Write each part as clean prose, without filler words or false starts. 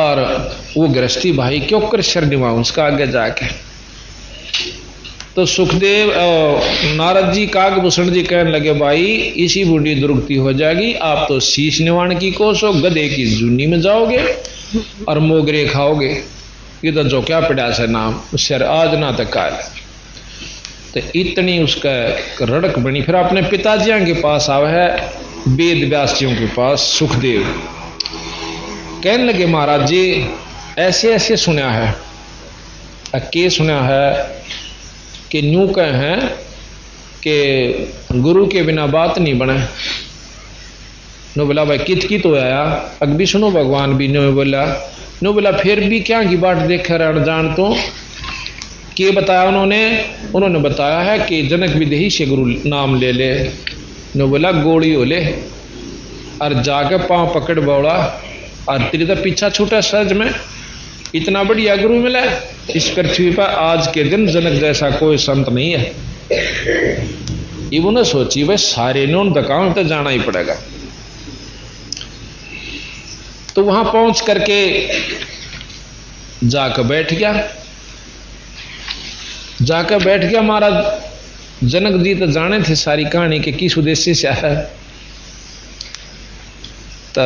और वो गृहस्थी भाई क्यों कर शर निभाऊं उसका आगे जाके। तो सुखदेव नारद जी काकभूषण जी कहने लगे भाई इसी बूढ़ी दुर्गति हो जाएगी, आप तो शीश निवाण की कोस हो, गधे की जूनी में जाओगे और मोगरे खाओगे। ये तो जो क्या पड़ा से नाम शर आज ना तक काल। तो इतनी उसका रड़क बनी। फिर अपने पिताजी के पास आवे है, वेद व्यासियों के पास सुखदेव कहने लगे महाराज जी ऐसे ऐसे सुना है। के सुना है कि न्यू कहे हैं कि गुरु के बिना बात नहीं बने। नो बोला भाई कित तो आया अग भी सुनो भगवान भी नो बोला फिर भी क्या की बात देख रण जान तो के बताया उन्होंने बताया है कि जनक विदेही से गुरु नाम ले ले। नो बोला गोली हो ले और जाके पांव पकड़ बौड़ा और तेरे तो पीछा छूटा सहज में। इतना बढ़िया गुरु मिला इस पृथ्वी पर आज के दिन जनक जैसा कोई संत नहीं है। ये वो ना सोची भाई सारे ने उन दकान तो जाना ही पड़ेगा। तो वहां पहुंच करके जाकर बैठ गया महाराज। जनक जी तो जाने थे सारी कहानी के किस उद्देश्य से है। तो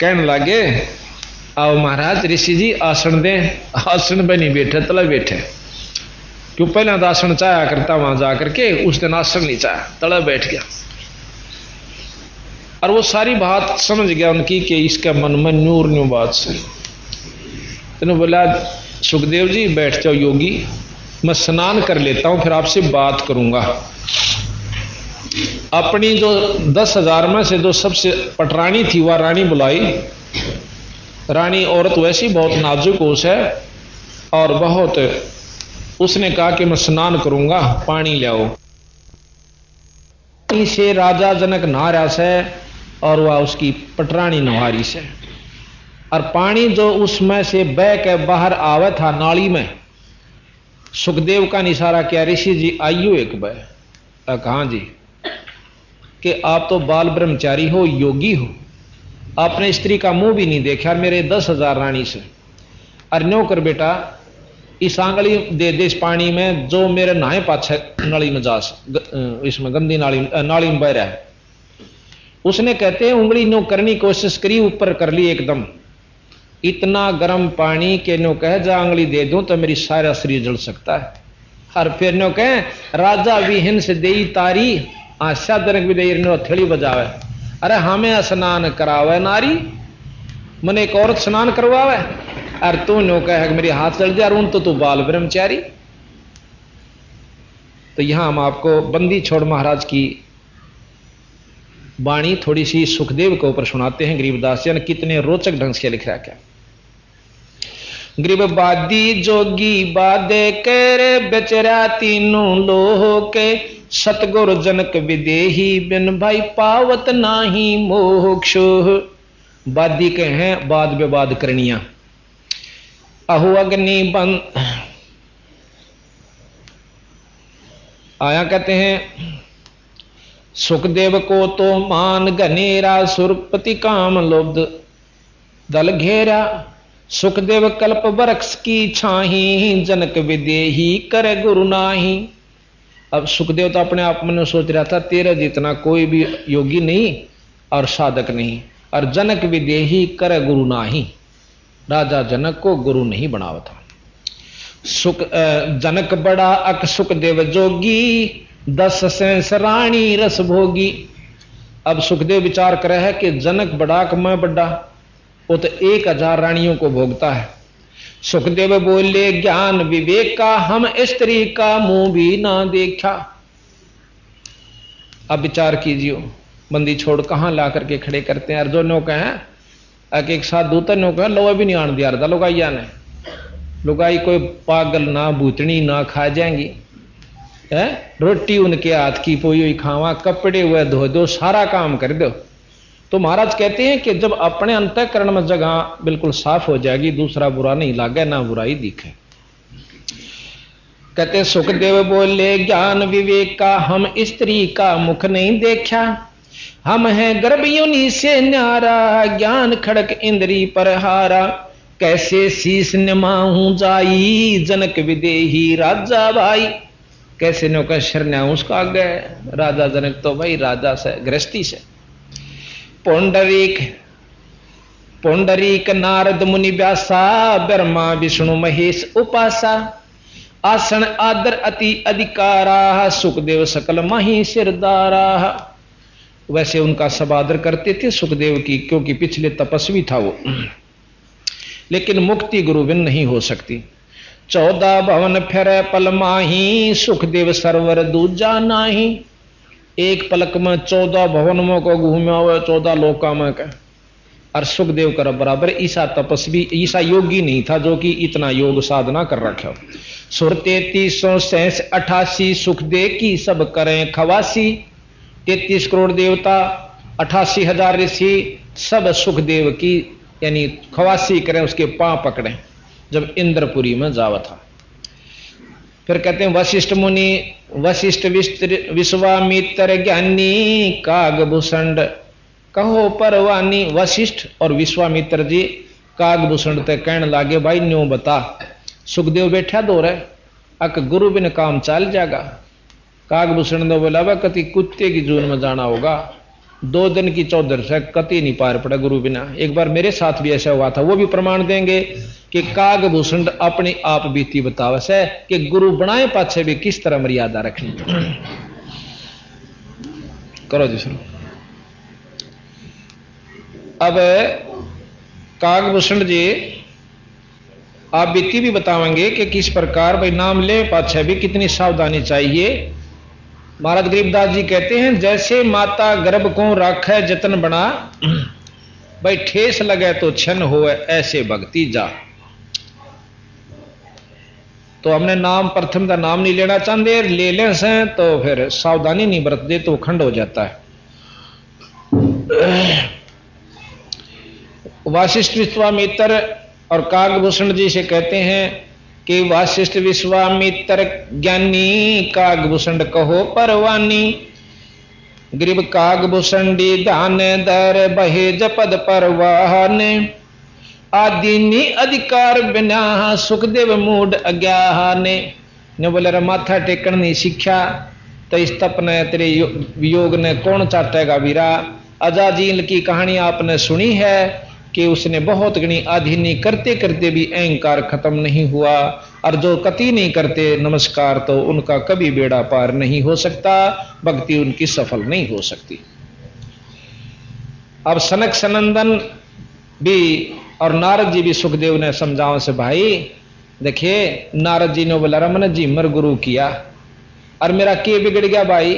कहने लगे आओ महाराज ऋषि जी आसन दें। आसन पे नहीं बैठे तला बैठे, क्यों पहले तो आसन चाया करता वहां जाकर के, उस दिन आसन नहीं चाया तला बैठ गया। और वो सारी बात समझ गया उनकी कि इसके मन में न्यू बात से। तो बोला सुखदेव जी बैठ जाओ योगी, मैं स्नान कर लेता हूं फिर आपसे बात करूंगा। अपनी जो 10,000 में से जो सबसे पटरानी थी वह रानी बुलाई। रानी औरत वैसी बहुत नाजुक होश है और बहुत, उसने कहा कि मैं स्नान करूंगा पानी ले आओ। से राजा जनक नहा रहा से और वह उसकी पटरानी नहारी से, और पानी जो उसमें से बह के बाहर आवे था नाली में। सुखदेव का इशारा किया ऋषि जी आइयो एक बह। कहा जी कि आप तो बाल ब्रह्मचारी हो, योगी हो, आपने स्त्री का मुंह भी नहीं देखा मेरे 10,000 रानी से। और न्यो कर बेटा इस आंगली दे दे इस पानी में जो मेरे नहाए पाछे नाली में जा इसमें गंदी नाली में बह रहा है। उसने कहते हैं उंगली न्यो करनी कोशिश करी, ऊपर कर ली एकदम, इतना गर्म पानी के न्यो कहे जा उंगली दे दूं तो मेरी सारा शरीर जल सकता है। और फिर न्यो कहे राजा विहीन से देई तारी आशा जनक विदेही नो थेड़ी बजावे। अरे हमें स्नान करावे नारी, मने एक औरत स्नान करवावे और तू नो कहे मेरे हाथ चल जा रून तो तू बाल ब्रह्मचारी। तो यहां हम आपको बंदी छोड़ महाराज की वाणी थोड़ी सी सुखदेव के ऊपर सुनाते हैं। गरीबदास जी ने कितने रोचक ढंग से लिख रहा क्या। गरीब बादी जोगी बादे करे बेचरा तीनों लोह के, सतगुरु जनक विदेही बिन भाई पावत नाही मोक्ष। बादी के हैं बाद विवाद करनिया। अहो अग्नि बंद आया कहते हैं सुखदेव को तो मान घनेरा, सुरपति काम लुब्ध दल घेरा। सुखदेव कल्प वृक्ष की छाही, जनक विदेही करे गुरु नाही। अब सुखदेव तो अपने आप में सोच रहा था तेरा जितना कोई भी योगी नहीं और साधक नहीं, और जनक विदेही करे गुरु नाही। राजा जनक को गुरु नहीं बनावा था। जनक बड़ा अक सुखदेव जोगी, 10 सेंस रानी रस भोगी। अब सुखदेव विचार करे है कि जनक बड़ा कि मैं बड़ा, वो तो 1000 रानियों को भोगता है। सुखदेव बोले ज्ञान विवेक का, हम स्त्री का मुंह भी ना देखा। अब विचार कीजिए बंदी छोड़ कहां ला करके खड़े करते हैं। और जो नौका है एक साथ दूतर नौका लोहा भी नहीं आने दिया था लुगाइया ने। लुगाई कोई पागल ना भूतनी ना खा जाएंगी है, रोटी उनके हाथ की पोई हुई खावा, कपड़े हुए धो दो, सारा काम कर दो। तो महाराज कहते हैं कि जब अपने अंतःकरण में जगह बिल्कुल साफ हो जाएगी, दूसरा बुरा नहीं लागे ना बुराई दिखे। कहते सुखदेव बोले ज्ञान विवेक का, हम स्त्री का मुख नहीं देखा। हम हैं गर्भ योनि से न्यारा, ज्ञान खड़क इंद्री पर हारा। कैसे शीस निमाहूं जाई, जनक विदेही राजा भाई। कैसे नो का शरण्या उसका आगे राजा जनक तो भाई राजा से गृहस्थी से। पौंडरीक पुंडरीक नारद मुनि व्यासा, ब्रह्मा विष्णु महेश उपासा। आसन आदर अति अधिकारा, सुखदेव सकल माही सिरदारा। वैसे उनका सब आदर करते थे सुखदेव की, क्योंकि पिछले तपस्वी था वो। लेकिन मुक्ति गुरु बिन नहीं हो सकती। 14 भवन फिर पल माही, सुखदेव सरवर दूजा नाही। एक पलक में 14 भवन में को घूमा हुआ, 14 लोका में का। और सुखदेव कर बराबर ईसा तपस्वी, ईसा योगी नहीं था जो कि इतना योग साधना कर रखा हो। सुर 3388 सुखदेव की सब करें खवासी। 33 करोड़ देवता, 88,000 ऋषि सब सुखदेव की यानी खवासी करें, उसके पांव पकड़े जब इंद्रपुरी में जावा था। फिर कहते हैं वशिष्ठ मुनि, वशिष्ठ विश्वामित्र ज्ञानी, कागभूषण कहो परवानी। वशिष्ठ और विश्वामित्र जी कागभूषण तक कहने लागे भाई न्यों बता। सुखदेव बैठा दो रहे, अक गुरु बिन काम चल जाएगा। कागभूषण ने बोला वह कति कुत्ते की जून में जाना होगा, 2 दिन की चौधर से कति नहीं पार पड़ा गुरु बिना। एक बार मेरे साथ भी ऐसा हुआ था, वो भी प्रमाण देंगे कि कागभूषण अपनी आप बीती बतावस है कि गुरु बनाए पाछे भी किस तरह मर्यादा रखनी। करो जी सुनो। अब कागभूषण जी आप बीती भी बताएंगे कि किस प्रकार भाई नाम ले पाछे भी कितनी सावधानी चाहिए। महाराज गरीबदास जी कहते हैं जैसे माता गर्भ को राखे जतन बना, भाई ठेस लगे तो छन होए ऐसे भक्ति जा। तो हमने नाम प्रथम का नाम नहीं लेना चाहते, ले लें से तो फिर सावधानी नहीं बरतते तो खंड हो जाता है। वासिष्ठ विश्वामित्र और कागभूषण जी से कहते हैं कि वासिष्ठ विश्वामित्र ज्ञानी, कागभूषण कहो परवानी। गरीब कागभूषण डी दान दर बहे जपद परवाहन। आदिनी अधिकार बिना सुखदेव मूड अज्ञाने। ने बोले रे माथा टेकन नहीं सीखा तो इस तप ने तेरे योग ने कौन चाटेगा वीरा। अजाजील की कहानी आपने सुनी है कि उसने बहुत गणी आधीनी करते करते भी अहंकार खत्म नहीं हुआ, और जो कति नहीं करते नमस्कार तो उनका कभी बेड़ा पार नहीं हो सकता, भक्ति उनकी सफल नहीं हो सकती। अब सनक सनंदन भी और नारद जी भी सुखदेव ने समझाओ से भाई देखिए, नारद जी ने बोला रमन जी मर गुरु किया और मेरा के बिगड़ गया भाई।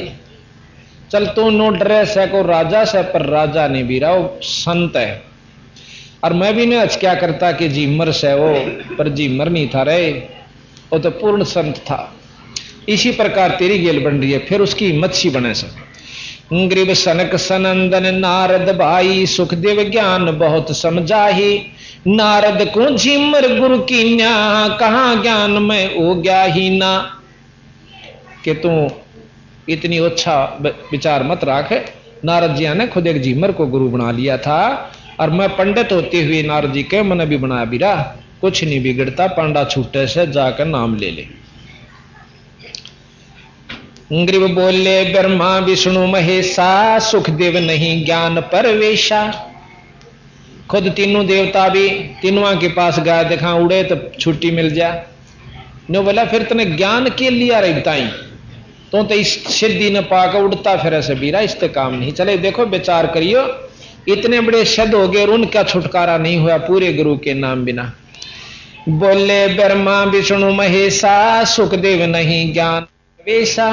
चल तू नो डरे से को राजा से, पर राजा नहीं भी रहा, वो संत है। और मैं भी नहीं क्या करता कि जीमर से वो, पर जीमर नहीं था रे, वो तो पूर्ण संत था। इसी प्रकार तेरी गेल बन रही है, फिर उसकी मच्छी बने से। ग्रीब सनक सनंदन नारद भाई, सुखदेव ज्ञान बहुत समझाही। नारद को झिमर गुरु की न्या, कहाँ ज्ञान में ओ गया ही ना। कि तू इतनी अच्छा विचार मत राख। नारद जी ने खुद एक झिमर को गुरु बना लिया था, और मैं पंडित होते हुए नारद जी के मन भी बनाया बीरा, कुछ नहीं बिगड़ता, पांडा छूटे से जाकर नाम ले ले। ग्रीव बोले ब्रह्मा विष्णु महेशा, सुखदेव नहीं ज्ञान परवेशा। खुद तीनों देवता भी तीनों के पास गया, देखा उड़े तो छुट्टी मिल जाए। नो बोला फिर तने ज्ञान के लिया रही बताई तो इस सिद्धि न पाकर उड़ता फिर ऐसे बीरा, इससे काम नहीं चले। देखो विचार करियो, इतने बड़े शब्द हो गए और उनका छुटकारा नहीं हुआ पूरे गुरु के नाम बिना। बोले ब्रह्मा विष्णु महेशा, सुखदेव नहीं ज्ञान वेशा।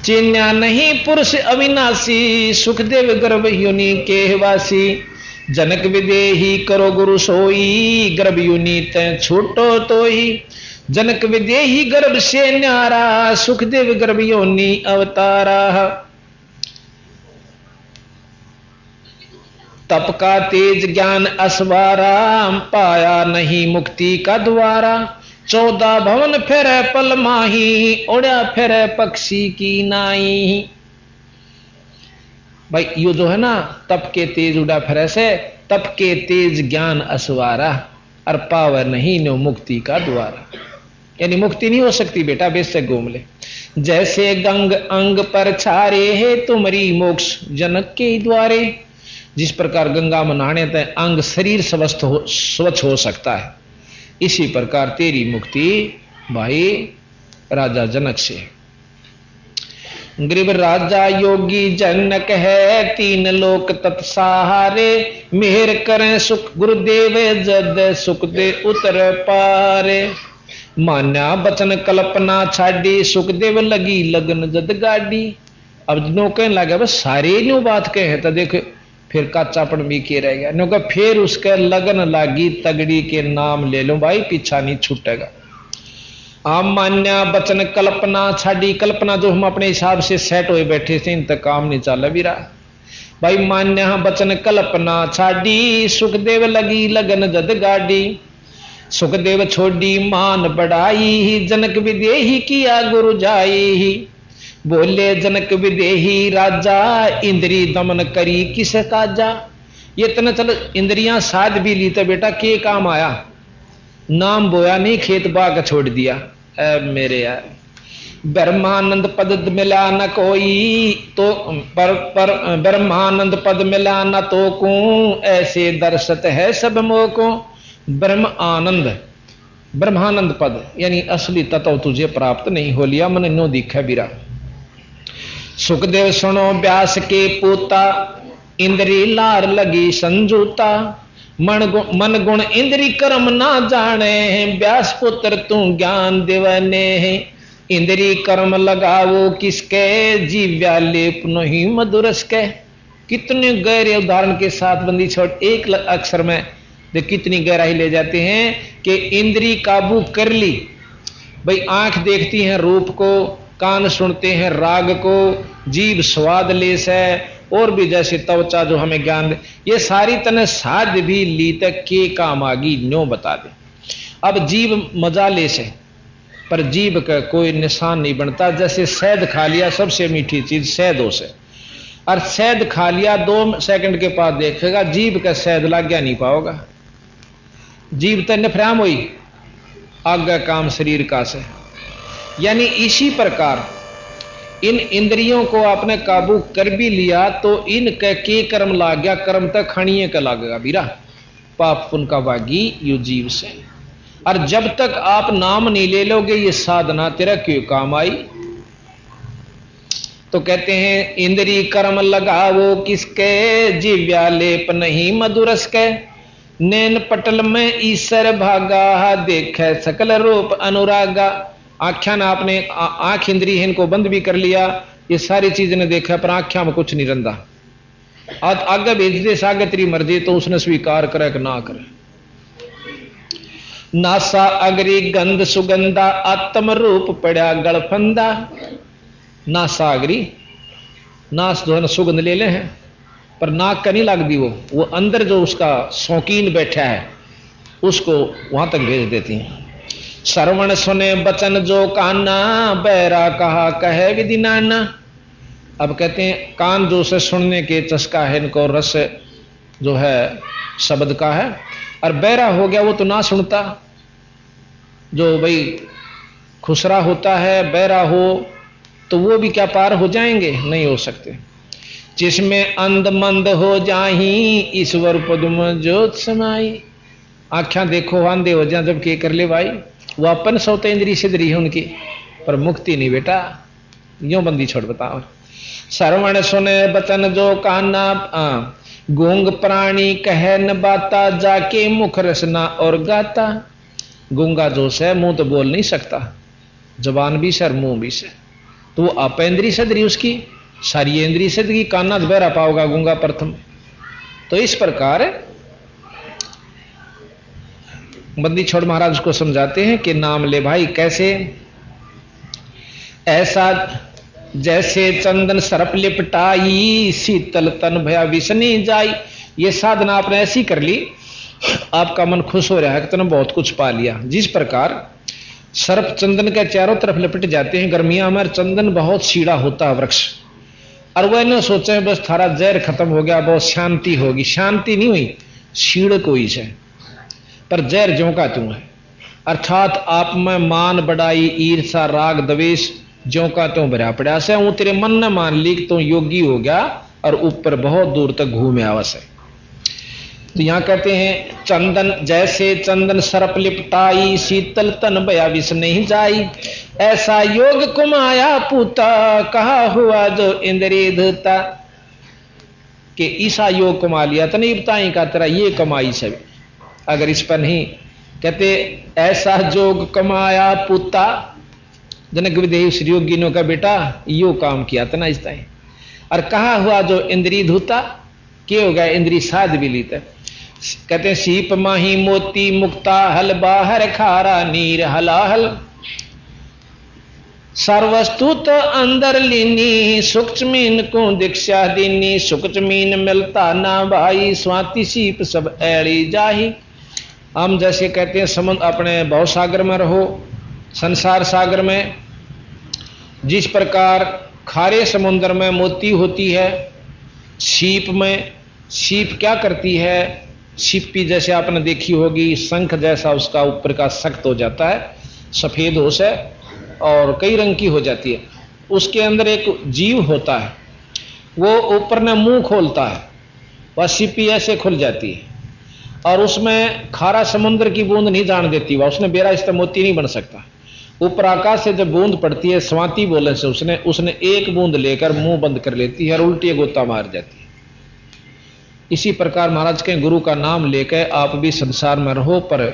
चिन्या नहीं पुरुष अविनाशी, सुखदेव गर्भ युनि के वासी। जनक विदेही करो गुरु सोई, गर्भ युनि तै छूटो तो ही। जनक विदेही गर्भ से न्यारा, सुखदेव गर्भ योनि अवतारा। तप का तेज ज्ञान असवारा, पाया नहीं मुक्ति का द्वारा। 14 भवन फिर पल माही, उड़ा फिर पक्षी की नाई। भाई यो जो है ना, तप के तेज उड़ा फिर से, तप के तेज ज्ञान असवारा। और पावर नहीं नो मुक्ति का द्वार। यानी मुक्ति नहीं हो सकती बेटा बेशक घूम ले। जैसे गंग अंग पर छारे है तुम्हारी मोक्ष जनक के द्वारे। जिस प्रकार गंगा में नहाने तक अंग शरीर स्वच्छ हो सकता है, इसी प्रकार तेरी मुक्ति भाई राजा जनक से। गरीब राजा योगी जनक है, तीन लोक तत्सहारे। मेहर करें सुख गुरुदेव जद सुख दे उतर पारे। मान्या बचन कल्पना छाड़ी, सुखदेव लगी लगन जद गाड़ी। अब नो कहने लगे बस सारे नो बात कहे तो देख फिर काचापन भी के रह गया। नो का फिर उसके लगन लागी तगड़ी के नाम ले लो भाई पीछा नहीं छूटेगा। मान्या बचन कल्पना छाड़ी, कल्पना जो हम अपने हिसाब से सेट हुए बैठे थे इन तक काम नहीं चल भी रहा भाई। मान्या बचन कल्पना छाड़ी, सुखदेव लगी लगन जद गाड़ी। सुखदेव छोड़ी मान बढ़ाई, जनक विदेही किया गुरु जाई। बोले जनक विदेही राजा, इंद्री दमन करी किस काजा। ये तना चल इंद्रियां साध भी ली तो बेटा के काम आया, नाम बोया नहीं खेत बाग छोड़ दिया। मेरे यार ब्रह्मानंद पद मिला न कोई तो पर ब्रह्मानंद पद मिला न तो को, ऐसे दर्शत है सब मोको। ब्रह्म आनंद ब्रह्मानंद पद यानी असली तत्व तुझे प्राप्त नहीं हो लिया, मन नो दिखे बिरा। सुखदेव सुनो व्यास के पूता, इंद्री लार लगी संजूता। मन गुण इंद्री कर्म ना जाने, व्यास पुत्र तू ज्ञान देवने। इंद्री कर्म लगाओ किसके, जीव्या लेप नहीं मधुरस के। कितने गहरे उदाहरण के साथ बंदी छोड़ एक अक्षर में देख कितनी गहराई ले जाते हैं कि इंद्री काबू कर ली भाई। आंख देखती है रूप को, कान सुनते हैं राग को, जीभ स्वाद लेस है, और भी जैसे त्वचा जो हमें ज्ञान दे। ये सारी तने साध भी ली तक के काम आगी न्यो बता दे। अब जीभ मजा लेस है पर जीभ का कोई निशान नहीं बनता। जैसे शहद खा लिया, सबसे मीठी चीज शहदों से, और शहद खा लिया 2 सेकंड के बाद देखेगा जीभ का शहद लग गया नहीं पाओगा। जीभ तो नफराम हुई, आगे काम शरीर का से। यानी इसी प्रकार इन इंद्रियों को आपने काबू कर भी लिया तो इनके के कर्म लाग गया, कर्म तक खणीय का लागेगा बीरा। पाप पुन का बागी यू जीव से। और जब तक आप नाम नहीं ले लोगे ये साधना तेरा क्यों काम आई। तो कहते हैं इंद्री कर्म लगाओ किसके, जीव्या लेप नहीं मधुरस के। नैन पटल में ईश्वर भागा, देखे सकल रूप अनुरागा। आख्या ने आपने आंख इंद्री है इनको बंद भी कर लिया, ये सारी चीज ने देखा पर आख्या में कुछ नहीं रंदा। आज आगे भेज दे सागे तेरी मर्जी तो उसने स्वीकार करे कि ना करे। नासा अग्रि गंध सुगंधा, आत्म रूप पड़ा गलफंदा। नासा अग्रि नास जो है ना सुगंध ले ले हैं पर नाक का नहीं लगती, वो अंदर जो उसका शौकीन बैठा है उसको वहां तक भेज देती हैं। श्रवण सुने बचन जो काना, बैरा कहा कहे विधि नाना। अब कहते हैं कान जो से सुनने के चस्का है इनको, रस जो है शब्द का है, और बैरा हो गया वो तो ना सुनता। जो भाई खुसरा होता है बैरा हो तो वो भी क्या पार हो जाएंगे, नहीं हो सकते। जिसमें अंध मंद हो जाही, ईश्वर पद्म ज्योत समाई। आख्या देखो अंधे हो जाए जब के कर ले भाई, वो अपन सौते इंद्री सिद्धरी है उनकी, पर मुक्ति नहीं बेटा। यूं बंदी छोड़ बताओ। श्रवण सुने बचन जो काना, गूंग प्राणी कहे न बाता, जाके मुख रसना और गाता। गूंगा जो से मुंह तो बोल नहीं सकता, जबान भी से और मुंह भी से, तो वो अपेंद्री सिद्धरी उसकी सारी इंद्री सिद्धगी, काना बहरा पाओगा गूंगा प्रथम। तो इस प्रकार बंदी छोड़ महाराज को समझाते हैं कि नाम ले भाई कैसे। ऐसा जैसे चंदन सरप लिपटाई, शीतल तन भया विसनी जाई। ये साधना आपने ऐसी कर ली, आपका मन खुश हो रहा है कि तुमने बहुत कुछ पा लिया। जिस प्रकार सर्प चंदन के चारों तरफ लिपट जाते हैं, गर्मियां में चंदन बहुत सीढ़ा होता है वृक्ष, और वह न सोचे बस थारा जहर खत्म हो गया बहुत शांति होगी, शांति नहीं हुई, सीढ़ कोई से। पर जहर ज्यों का त्यों है। अर्थात आप में मान बढ़ाई ईर्षा राग द्वेष ज्यों का त्यों भरा पड़ा से। वो तेरे मन ने मान ली तो योगी हो गया और ऊपर बहुत दूर तक घूमे आवस है। तो यहां कहते हैं चंदन जैसे चंदन सरप लिपटाई शीतल तन भया विष नहीं जाई, ऐसा योग कुमाया पूता कहा हुआ जो इंद्रिय धूता। कि ईसा योग कमा लिया तो नहीं बताई का तेरा ये कमाई से। अगर इस पर नहीं कहते ऐसा जोग कमाया पूता, जनक विदेह श्री योगिनों का बेटा यो काम किया था ना इस टाइम। और कहा हुआ जो इंद्री धूता के हो गया इंद्री साध भी लीता। कहते हैं सीप माही मोती मुक्ता हल बाहर खारा नीर हलाहल, सर्वस्तु तो अंदर लीनी सूक्ष्मीन को दीक्षा दीनी, सूक्ष्मीन मिलता ना भाई स्वाति सीप सब ऐड़ी जाही। हम जैसे कहते हैं समुद्र अपने भव सागर में रहो, संसार सागर में जिस प्रकार खारे समुद्र में मोती होती है, सीप में सीप क्या करती है, सीपी जैसे आपने देखी होगी शंख जैसा उसका ऊपर का सख्त हो जाता है, सफेद होश है और कई रंग की हो जाती है। उसके अंदर एक जीव होता है, वो ऊपर ने मुंह खोलता है, वह सीपी ऐसे खुल जाती है और उसमें खारा समुद्र की बूंद नहीं जान देती, वह उसने बेरा इस मोती नहीं बन सकता। ऊपर आकाश से जब बूंद पड़ती है स्वाति बोले से उसने एक बूंद लेकर मुंह बंद कर लेती है और उल्टी गोता मार जाती है। इसी प्रकार महाराज के गुरु का नाम लेकर आप भी संसार में रहो पर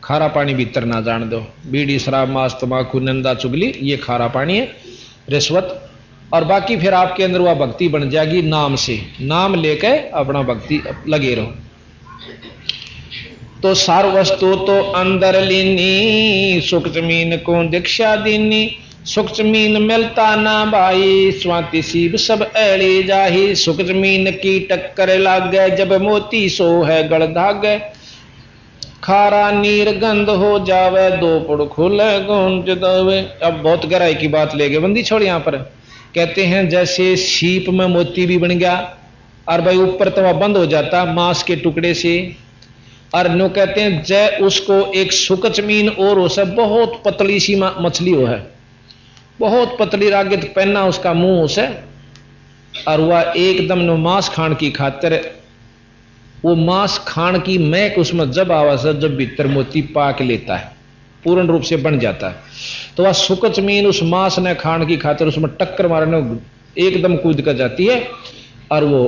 खारा पानी भीतर ना जान दो। बीड़ी शराब मांस तंबाकू निंदा चुगली ये खारा पानी है, रिश्वत। और बाकी फिर आपके अंदर वह भक्ति बन जाएगी नाम से, नाम लेकर अपना भक्ति लगे रहो। तो सार वस्तु तो अंदर लीनी सूक्ष्मीन को दीक्षा दीनी, सूक्ष्मीन मिलता ना भाई स्वाति सीब सब ऐड़ी जाही, सूक्ष्मीन की टक्कर लाग गए जब मोती सो है गड़ धाग, खारा नीर गंध हो जावे दो पुड़ खुले गूंज दवे। अब बहुत गहराई की बात ले गए बंदी छोड़। यहां पर कहते हैं जैसे सीप में मोती भी बन गया और भाई ऊपर तो वह बंद हो जाता मांस के टुकड़े से, और नो कहते हैं जय उसको एक सुकचमीन और हो से बहुत पतली सी मछली हो है, बहुत पतली रागित पहना उसका मुंह उसे, और वह एकदम नो मांस खान की खातिर वो मांस खान की महक उसमें जब आवाज है, जब भीतर मोती पाक लेता है पूर्ण रूप से बन जाता है, तो वह सुकचमीन उस मांस ने खान की खातिर उसमें टक्कर मारने एकदम कूद कर जाती है और वो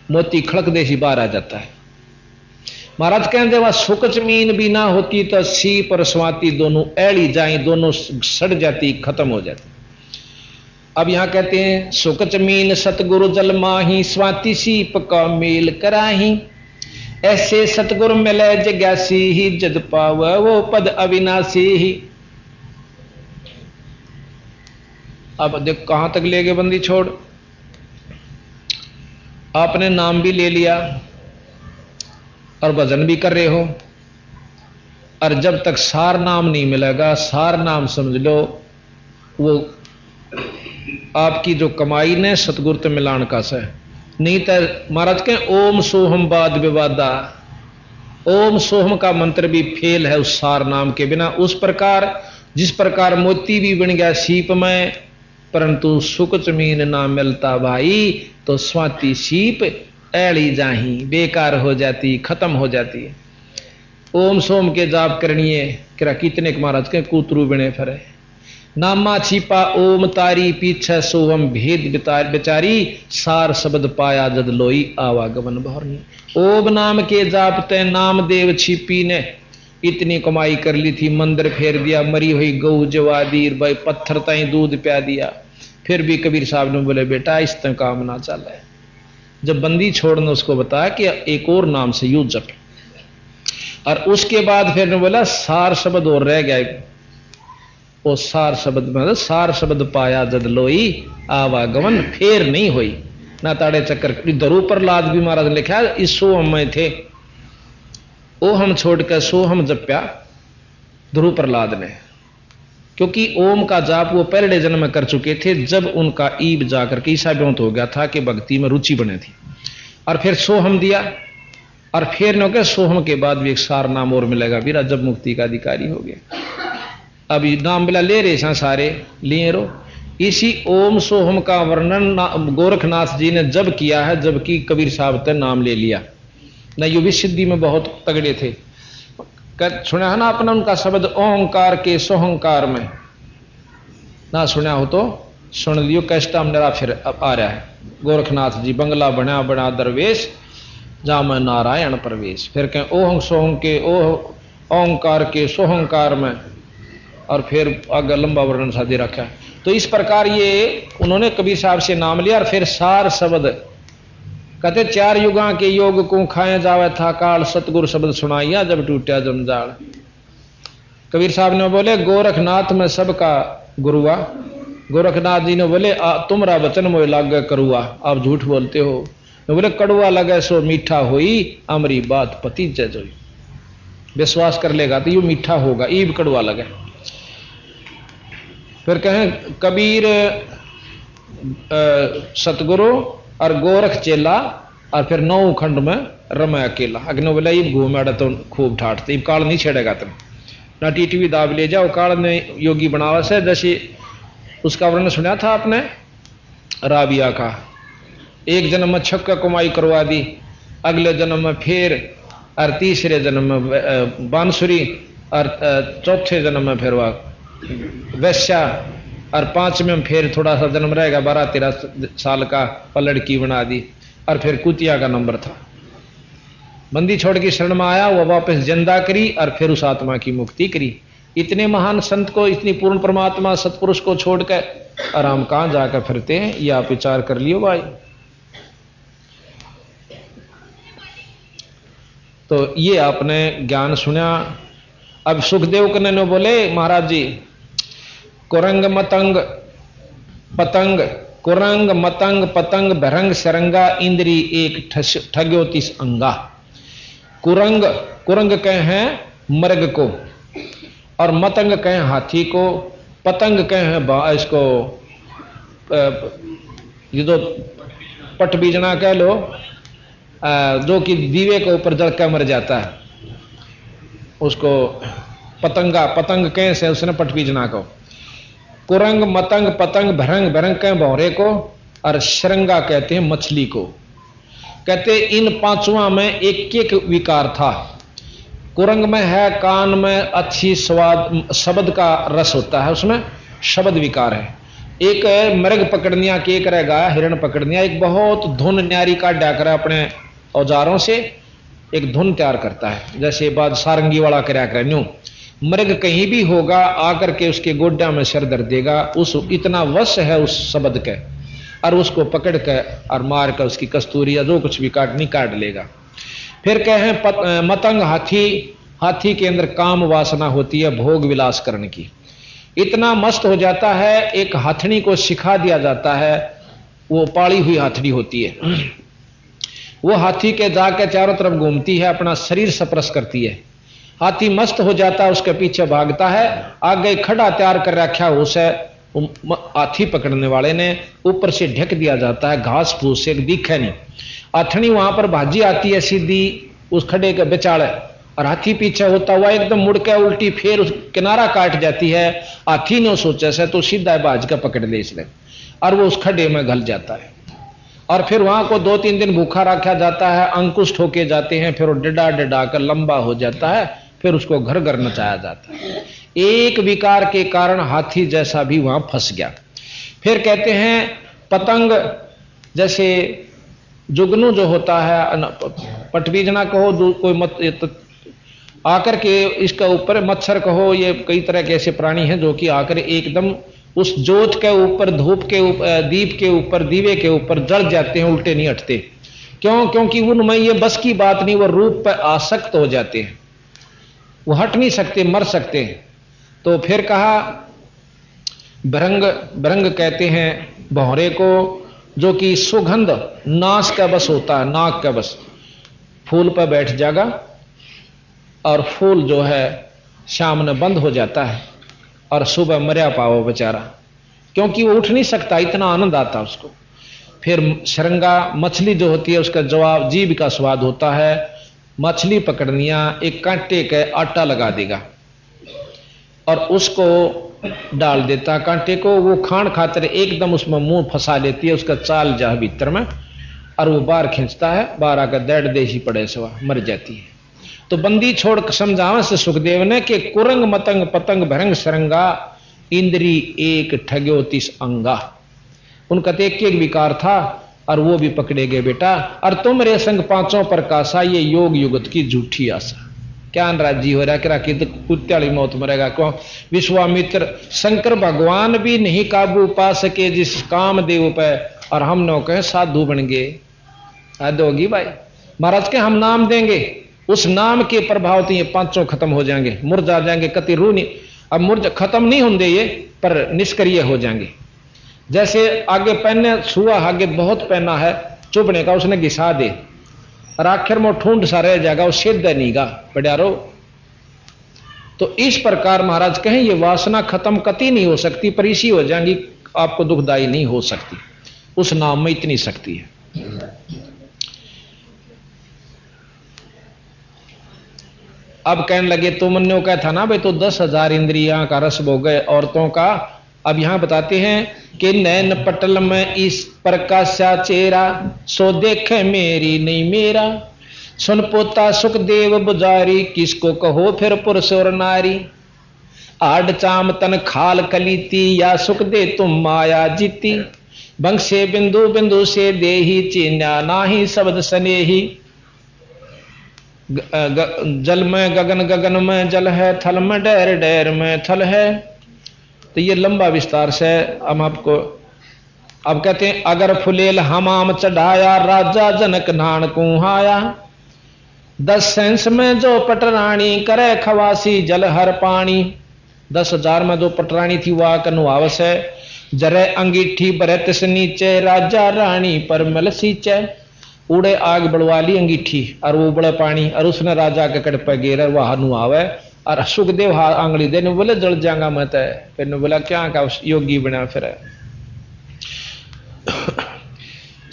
मोती खड़क देसी बाहर आ जाता है। महाराज कहते वह सुकचमीन भी ना होती तो सीप और स्वाति दोनों ऐड़ी जाए, दोनों सड़ जाती खत्म हो जाती। अब यहां कहते हैं सुकचमीन सतगुरु जल माही स्वाति सीप का मेल कराही, ऐसे सतगुरु मिले जग्यासी ही जद पाव वो पद अविनाशी ही। अब देख कहां तक ले गए बंदी छोड़। आपने नाम भी ले लिया और भजन भी कर रहे हो, और जब तक सार नाम नहीं मिलेगा, सार नाम समझ लो वो आपकी जो कमाई ने सतगुरु ते मिलान का से नहीं तो महाराज के ओम सोहम बाद विवादा, ओम सोहम का मंत्र भी फेल है उस सार नाम के बिना। उस प्रकार जिस प्रकार मोती भी बन गया सीप में परंतु सुख जमीन ना मिलता भाई, तो स्वाति सीप ऐड़ी जाही बेकार हो जाती खत्म हो जाती है। ओम सोम के जाप करनिए किरा कितने महाराज के कूतरू बने फिरे, नामा छिपा ओम तारी पीछे सोहम भेद बेचारी, सार शब्द पाया जद लोई आवागमन भरनी। ओम नाम के जापते नामदेव छिपी ने इतनी कमाई कर ली थी, मंदिर फेर दिया, मरी हुई गऊ जवादी भाई पत्थर ताई दूध प्या दिया, फिर भी कबीर साहब ने बोले बेटा इस तरह काम ना चले। जब बंदी छोड़ने उसको बताया कि एक और नाम से यूं जप, और उसके बाद फिर ने बोला सार शब्द और रह गया, वो सार शब्द मतलब सार शब्द पाया जद लोई आवागमन फेर नहीं हुई ना ताड़े चक्कर। धरू पर लाद भी महाराज ने लिखा इस सोहम में थे, ओ हम छोड़कर सोहम जप्या ध्रुव प्रहलाद ने, क्योंकि ओम का जाप वो पहले जन्म में कर चुके थे जब उनका ईब जाकर के ईसा ब्योंत हो गया था कि भक्ति में रुचि बने थी, और फिर सोहम दिया और फिर नो के सोहम के बाद भी एक सार नाम और मिलेगा, बीरा जब मुक्ति का अधिकारी हो गया। अभी नाम बिला ले रहे सारे लिए रो। इसी ओम सोहम का वर्णन गोरखनाथ जी ने जब किया है जबकि कबीर साहब ने नाम ले लिया न, ये भी सिद्धि में बहुत तगड़े थे। सुना है ना अपना उनका शब्द ओंकार के सोहंकार में, ना सुना हो तो सुन लियो, कैस्टा मेरा फिर आ रहा है। गोरखनाथ जी बंगला बना बना दरवेश जा मैं नारायण प्रवेश, फिर कहें ओहं सोहं के ओंकार के सोहंकार में, और फिर आगे लंबा वर्णन सा दे रखा है। तो इस प्रकार ये उन्होंने कबीर साहब से नाम लिया और फिर सार शब्द कहते 4 युगा के योग को खाए जावे था काल, सतगुरु शब्द सुनाइया जब टूटा जमजाल। कबीर साहब ने बोले गोरखनाथ में सबका गुरुआ। गोरखनाथ जी ने बोले तुम्हारा वचन मोह लागे करुआ, आप झूठ बोलते हो। बोले कड़ुआ लगे सो मीठा होई, अमरी बात पति जोई। विश्वास कर लेगा तो यू मीठा होगा, ईब कड़ुआ लगे। फिर कहें कबीर सतगुरु और गोरख चेला, और फिर 9 खंड में रमय अकेला। अग्नो बोला ईब घूमे तो खूब ठाटते, ईब काल नहीं छेड़ेगा तुम ना, टीटी दाब ले जाओ। काल ने योगी बनावा से, जैसे उसका वर्णन सुना था आपने राबिया का, एक जन्म में छक्का कमाई करवा दी, अगले जन्म में फिर, और तीसरे जन्म में बांसुरी, और चौथे जन्म में फिर वह वैश्या, और 5वें में फिर थोड़ा सा जन्म रहेगा 12-13 साल का, और लड़की बना दी, और फिर कुतिया का नंबर था। बंदी छोड़ के शरण में आया, वह वापस जिंदा करी और फिर उस आत्मा की मुक्ति करी। इतने महान संत को, इतनी पूर्ण परमात्मा सतपुरुष को छोड़कर और हम कहां जाकर फिरते हैं, ये आप विचार कर लियो भाई। तो ये आपने ज्ञान सुना। अब सुखदेव कन्ने बोले महाराज जी कुरंग मतंग पतंग, कुरंग मतंग पतंग भरंग सरंगा, इंद्री एक ठग्यो 30 अंगा। कुरंग, कुरंग कहे हैं मृग को, और मतंग कहे हाथी को, पतंग कहे हैं इसको ये जो पट बीजना कह लो, जो कि दीवे के ऊपर जड़का मर जाता है उसको पतंगा, पतंग कहे से उसने पट बीजना को। कुरंग मतंग पतंग भरंग, भरंग कहे भौरे को, और शरंगा कहते हैं मछली को। कहते इन 5वां में एक एक विकार था। कुरंग में है कान में अच्छी स्वाद, शब्द का रस होता है, उसमें शब्द विकार है। एक मृग पकड़निया के, एक रहेगा हिरण पकड़निया, एक बहुत धुन न्यारी का डाकर अपने औजारों से एक धुन तैयार करता है, जैसे बाद सारंगी वाला कराया कर न्यू। मृग कहीं भी होगा आकर के उसके गोड्डा में सिर दर्द देगा, उस इतना वश है उस शब्द के, और उसको पकड़ कर और मार कर उसकी कस्तूरी या जो कुछ भी काटनी काट लेगा। फिर कहें मतंग हाथी, हाथी के अंदर काम वासना होती है भोग विलास करने की, इतना मस्त हो जाता है। एक हाथनी को सिखा दिया जाता है, वो पाली हुई हाथनी होती है, वो हाथी के जाकर चारों तरफ घूमती है, अपना शरीर सप्रस करती है। हाथी मस्त हो जाता है, उसके पीछे भागता है, आगे खड़ा तैयार कर रखा है उसे हाथी पकड़ने वाले ने, ऊपर से ढक दिया जाता है घास फूस से, दिखे नहीं। हाथनी वहां पर भाजी आती है सीधी उस खड़े के बेचाड़े, और हाथी पीछे होता हुआ एकदम मुड़ के उल्टी फिर उस किनारा काट जाती है। हाथी ने सोचा से तो सीधा भाज का पकड़ ले इसने, और वो उस खड्डे में घल जाता है। और फिर वहां को 2-3 दिन भूखा रखा जाता है, अंकुश ठोके जाते हैं, फिर वो डडा डडा कर लंबा हो जाता है, फिर उसको घर घर नचाया जाता है। एक विकार के कारण हाथी जैसा भी वहां फंस गया। फिर कहते हैं पतंग, जैसे जुगनू जो होता है, पटबीजना कहो कोई मत आकर के इसका ऊपर, मच्छर कहो, ये कई तरह के ऐसे प्राणी हैं जो कि आकर एकदम उस जोत के ऊपर, धूप के ऊपर, दीप के ऊपर, दीवे के ऊपर जल जाते हैं, उल्टे नहीं हटते। क्यों? क्योंकि उनमें ये बस की बात नहीं, वो रूप पर आसक्त हो जाते हैं, वो हट नहीं सकते, मर सकते हैं। तो फिर कहा भरंग, भरंग कहते हैं भौरे को, जो कि सुगंध नाश का बस होता है, नाक का बस, फूल पर बैठ जाएगा और फूल जो है शाम ने बंद हो जाता है, और सुबह मरिया पाओ बेचारा, क्योंकि वो उठ नहीं सकता, इतना आनंद आता उसको। फिर शरंगा मछली जो होती है, उसका जवाब जीभ का स्वाद होता है, मछली पकड़निया एक कांटे का आटा लगा देगा और उसको डाल देता कांटे को, वो खान खातर एकदम उसमें मुंह फंसा लेती है, उसका चाल जा भीतर में और वो बाहर खींचता है, बाहर आकर डेढ़ देशी पड़े से मर जाती है। तो बंदी छोड़ समझावे से सुखदेव ने कि कुरंग मतंग पतंग भरंग सरंगा इंद्री एक ठग्यो 30 अंगा। उनका तो एक विकार था और वो भी पकड़े गए बेटा। और तुम रे संग पांचों प्रकाशा ये योग युगत की झूठी आशा। क्या राजी हो रहा कि राखी तो कुत्ते वाली मौत मरेगा क्यों? विश्वामित्र शंकर भगवान भी नहीं काबू पा सके जिस काम देव पे, और हम नो कहे साधु बन गए। हद होगी भाई। महाराज के हम नाम देंगे, उस नाम के प्रभाव तो ये पांचों खत्म हो जाएंगे, मुरझा जाएंगे, कति रू नहीं। अब मुरझा खत्म नहीं होंगे ये, पर निष्क्रिय हो जाएंगे। जैसे आगे पहने सुआ आगे बहुत पहना है चुभने का, उसने घिसा दे और आखिर में ठूंठ सा रह जाएगा, वो सिद्ध नीगा पड़ियारो। तो इस प्रकार महाराज कहें ये वासना खत्म कति नहीं हो सकती, पर इसी हो जाएंगी, आपको दुखदाई नहीं हो सकती। उस नाम में इतनी शक्ति है। अब कहने लगे तुमने कहा था ना भाई, तो 10,000 इंद्रियां का रस भोग गए औरतों का। अब यहां बताते हैं कि नैन पटल में इस प्रकाशा चेहरा, सो देखे मेरी नहीं मेरा। सुन पोता सुखदेव बुजारी, किसको कहो फिर पुरुष और नारी। आड चाम तन खाल कलीती, या सुख दे तुम माया जीती। बंग से बिंदु बिंदु से देही, चीन्या नाही शब्द स्नेही। जल में गगन गगन में जल है, थल में डैर डैर में थल है। तो ये लंबा विस्तार से हम आपको अब कहते हैं। अगर फुलेल हमाम चढ़ाया, राजा जनक नान कुहाया। 10 सेंस में जो पटरानी, करे खवासी जल हर पानी। 10,000 में जो पटरानी थी वह कनुआवस है। जरे अंगीठी बरत से नीचे, राजा रानी पर मल सींचे। उड़े आग बढ़वाली अंगीठी और वो बड़े पानी, और उसने राजा के कड़ पे गिर वह नुआवे। और सुखदेव हाथ आंगली देने बोले जल जाऊंगा मैं तो। फिर ने बोला क्या का योगी बना फिर।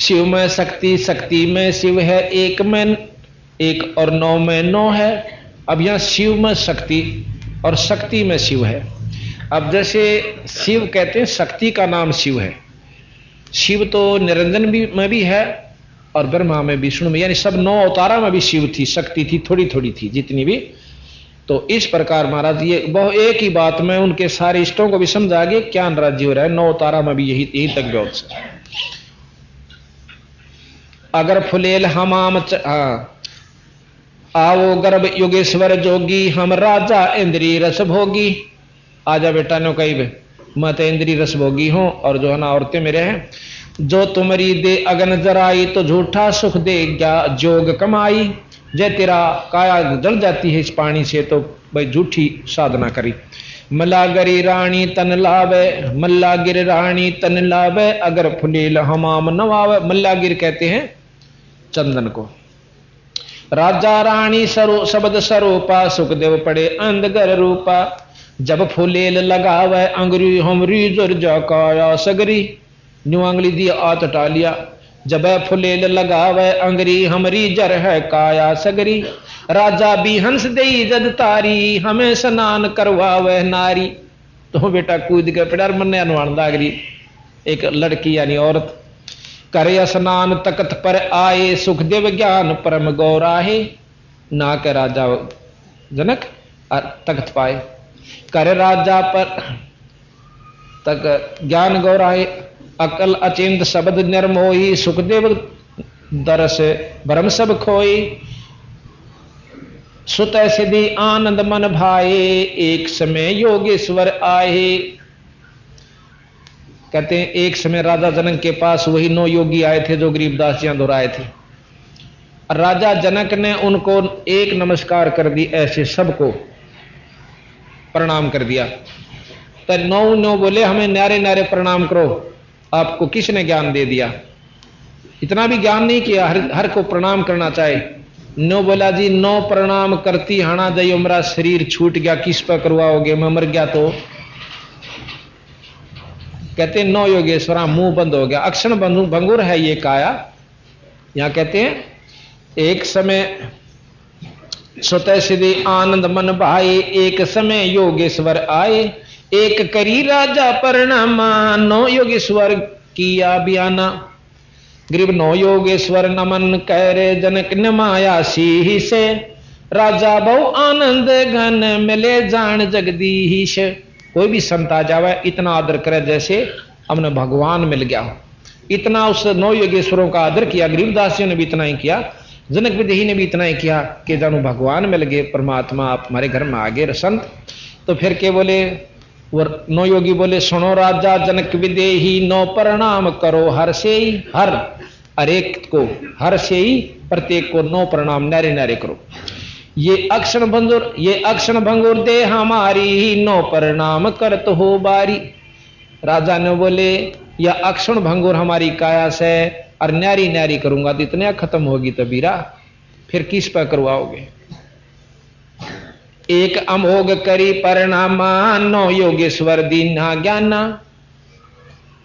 शिव में शक्ति, शक्ति में शिव है, एक में एक और 9 में 9 है। अब यहां शिव में शक्ति और शक्ति में शिव है। अब जैसे शिव कहते हैं, शक्ति का नाम शिव है। शिव तो निरंजन भी में भी है और ब्रह्मा में, विष्णु में, यानी सब 9 अवतारा में भी शिव थी, शक्ति थी, थोड़ी थोड़ी थी जितनी भी। तो इस प्रकार महाराज ये बहुत एक ही बात में उनके सारे इष्टों को भी समझा गए, क्या राज्य हो रहा है। 9 तारा में भी यही तक व्यवस्था। अगर फुलेल हमाम आओ गर्भ योगेश्वर जोगी, हम राजा इंद्री रस भोगी। आजा बेटा नो कही मैं तो इंद्री रस भोगी हूं, और जो है ना औरतें मेरे हैं। जो तुम्हारी दे अगन जराई, तो झूठा सुख दे क्या जोग कमाई। जय तेरा काया जल जाती है इस पानी से, तो भाई झूठी साधना करी। मल्लागिरी रानी तन लावे, मल्लागिर रानी तन लावे। अगर फुलेल हमाम नवावे। मल्लागिर कहते हैं चंदन को। राजा रानी सरो शब्द सरोपा, सुखदेव पड़े अंधगर रूपा। जब फुलेल लगावे, अंगरी हमरी जुर जा काया सगरी। न्यू अंगली दी आत टालिया। जब फुलेल लगावे, अंगरी हमरी जर है काया सगरी। राजा भी हंस दई जद तारी, हमें स्नान करवावे नारी। तो बेटा कूद के पिटार मन्ने अनुमान दागरी। एक लड़की यानी औरत करे स्नान तकत पर आए, सुखदेव ज्ञान परम गौराहे। ना के राजा जनक तख्त पाए, करे राजा पर तक ज्ञान गौराहे। अकल अचिंत शब्द निर्मोही, सुखदेव दरस भरम सब खोई। सुत सिद्धि आनंद मन भाए, एक समय योगेश्वर आए। कहते हैं एक समय राजा जनक के पास वही 9 योगी आए थे जो गरीबदास जी दोहराए थे। राजा जनक ने उनको एक नमस्कार कर दी, ऐसे सबको प्रणाम कर दिया। तो 9 बोले हमें न्यारे न्यारे प्रणाम करो। आपको किसने ज्ञान दे दिया? इतना भी ज्ञान नहीं किया, हर को प्रणाम करना चाहे। 9 बोला जी 9 प्रणाम करती हाना दई, मेरा शरीर छूट गया, किस पर करवाओगे, मैं मर गया तो। कहते 9 योगेश्वरा मुंह बंद हो गया। अक्षण भंगुर है ये काया। यहां कहते हैं एक समय स्वतः सिद्धि आनंद मन भाए, एक समय योगेश्वर आए, एक करी राजा परिणामा, नौ योगेश्वर किया बयाना। गरीब नौ योगेश्वर नमन करे, जनक न माया सी से, राजा बहु आनंद घन मिले जान जगदीश। कोई भी संत आ जावे इतना आदर करे जैसे हमने भगवान मिल गया हो। इतना उस नौ योगेश्वरों का आदर किया, गरीबदासियों ने भी इतना ही किया, जनक विदेही ने भी इतना ही किया कि जानू भगवान मिल गए, परमात्मा आप हमारे घर में आ गए संत। तो फिर के बोले वो नौ योगी बोले, सुनो राजा जनक विदेही, नौ प्रणाम करो हर से ही, हर एक को हर से ही प्रत्येक को नौ प्रणाम नारे नारे करो। ये अक्षण भंगुर दे हमारी, नौ प्रणाम करत हो बारी। राजा ने बोले यह अक्षण भंगुर हमारी काया से, और न्यारी न्यारी करूंगा तो इतने खत्म होगी तबीरा, फिर किस पर करवाओगे। एक अमोघ करी परिणामा, नौ योगेश्वर दीना ज्ञाना।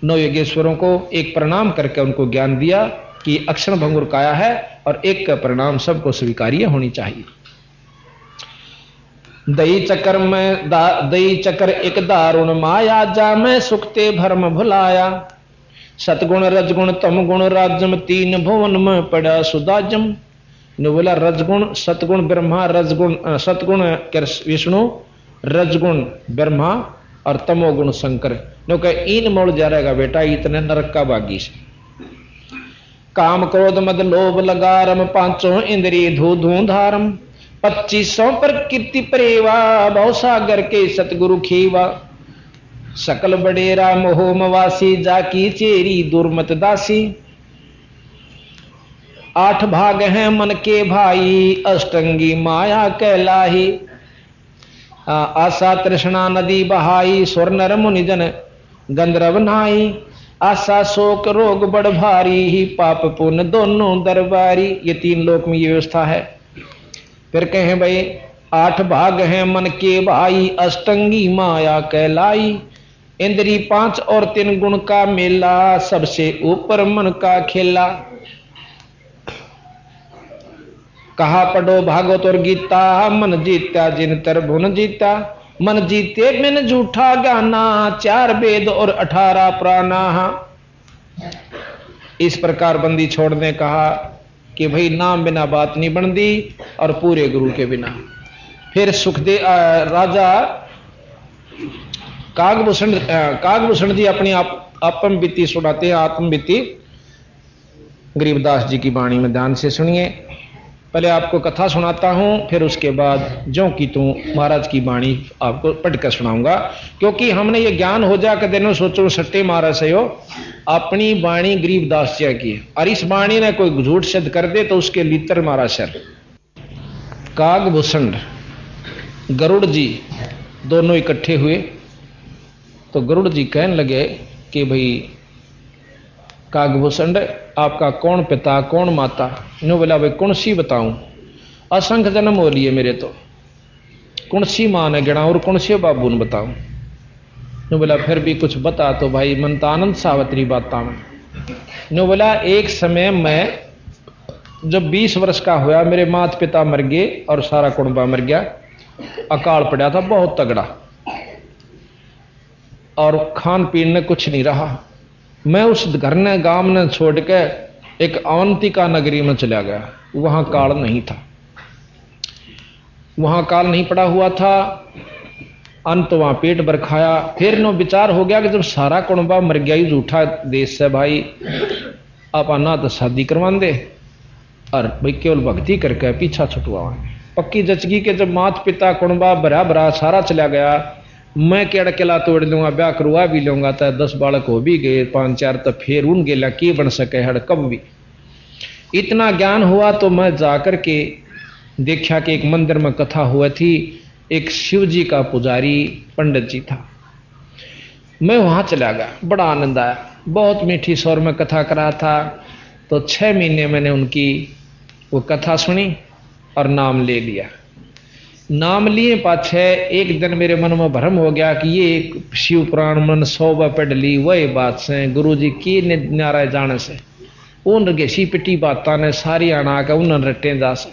नौ योगेश्वरों को एक प्रणाम करके उनको ज्ञान दिया कि अक्षण भंगुर काया है और एक का परिणाम सबको स्वीकार्य होनी चाहिए। दई चक्कर एक दारुण माया, जा मैं सुखते भरम भुलाया। सतगुण रजगुण तम गुण राजम, तीन भुवन में पड़ा सुदाजम। ने बोला रजगुण सतगुण ब्रह्मा, रजगुण सतगुण विष्णु, रजगुण ब्रह्मा और तमोगुण शंकर। नो कहे इन मोड़ जा रहेगा बेटा, इतने नरक का बागी से। काम क्रोध मद लोभ लगारम, पांचों इंद्रिय धू धू धारम। 2500 प्रकृति प्रेवा, भव सागर के सतगुरु खीवा। सकल बडेरा मोह मवासी, जाकी चेरी दुर्मत दासी। 8 भाग हैं मन के भाई, अष्टंगी माया कहलाही। आशा तृष्णा नदी बहाई, स्वर नर मुनिजन गंधर्व नाई। आशा शोक रोग बड़ भारी, पाप पुण्य दोनों दरबारी। ये 3 लोक में ये व्यवस्था है। फिर कहें भाई 8 भाग हैं मन के भाई, अष्टंगी माया कहलाई। इंद्री 5 और 3 गुण का मेला, सबसे ऊपर मन का खेला। कहा पढ़ो भागवत और गीता, मन जीता जिन त्रिभुवन जीता। मन जीते बिन झूठा गाना, 4 वेद और 18 पुराना। इस प्रकार बंदी छोड़ने कहा कि भाई नाम बिना बात नहीं बनती और पूरे गुरु के बिना। फिर सुखदेव राजा कागभूषण जी अपनी आत्म बीती सुनाते हैं। आत्म बीती गरीबदास जी की वाणी में ध्यान से सुनिए। पहले आपको कथा सुनाता हूं, फिर उसके बाद जो कि तू महाराज की वाणी आपको पढ़ कर सुनाऊंगा, क्योंकि हमने ये ज्ञान हो जाकर देने सोचो सट्टे मारा से हो। अपनी वाणी गरीबदास जी की, और इस वाणी ने कोई झूठ सिद्ध कर दे तो उसके लितर मारा सर। कागभूषण गरुड़ जी दोनों इकट्ठे हुए तो गरुड़ जी कहने लगे कि भाई कागभूषण आपका कौन पिता कौन माता। नो बोला भाई कौन सी बताऊं, असंख्य जन्म हो लिए मेरे तो, कौन सी मां ने गिना और कौन से बाबू ने बताऊं। नो बोला फिर भी कुछ बता तो भाई मन तो आनंद सावत्री बाता में। नो बोला एक समय मैं जब 20 वर्ष का हुआ, मेरे माता पिता मर गए और सारा कुटुंबा मर गया, अकाल पड़ा था बहुत तगड़ा और खान पीन ने कुछ नहीं रहा। मैं उस घर ने गांव ने छोड़ के एक अवंतिका नगरी में चला गया। वहां काल नहीं था, वहां काल नहीं पड़ा हुआ था। अंत वहां पेट भर खाया। फिर नो विचार हो गया कि जब सारा कुटुंबा मर गया ही झूठा देश से भाई, आप आना तो शादी करवा दे और भाई केवल भक्ति करके पीछा छुटवा। पक्की जचगी के जब माता पिता कुटुंबा भरा भरा सारा चला गया, मैं केड़ा केला तोड़ लूंगा, ब्याह करवा भी लूंगा तो 10 बालक हो भी गए, 5-4 तो फिर उन गेला की बन सके हड़ कब भी। इतना ज्ञान हुआ तो मैं जाकर के देखा कि एक मंदिर में कथा हुआ थी। एक शिव जी का पुजारी पंडित जी था। मैं वहां चला गया, बड़ा आनंद आया। बहुत मीठी स्वर में कथा करा था। तो 6 महीने मैंने उनकी वो कथा सुनी और नाम ले लिया। नाम लिए पाछे एक दिन मेरे मन में भ्रम हो गया कि ये शिव पुराण मन 100 बार पढ़ ली, वही बात से गुरु जी की नाराय जाने से उन गेसी पिटी बात ने सारी आना के उन रटे जा से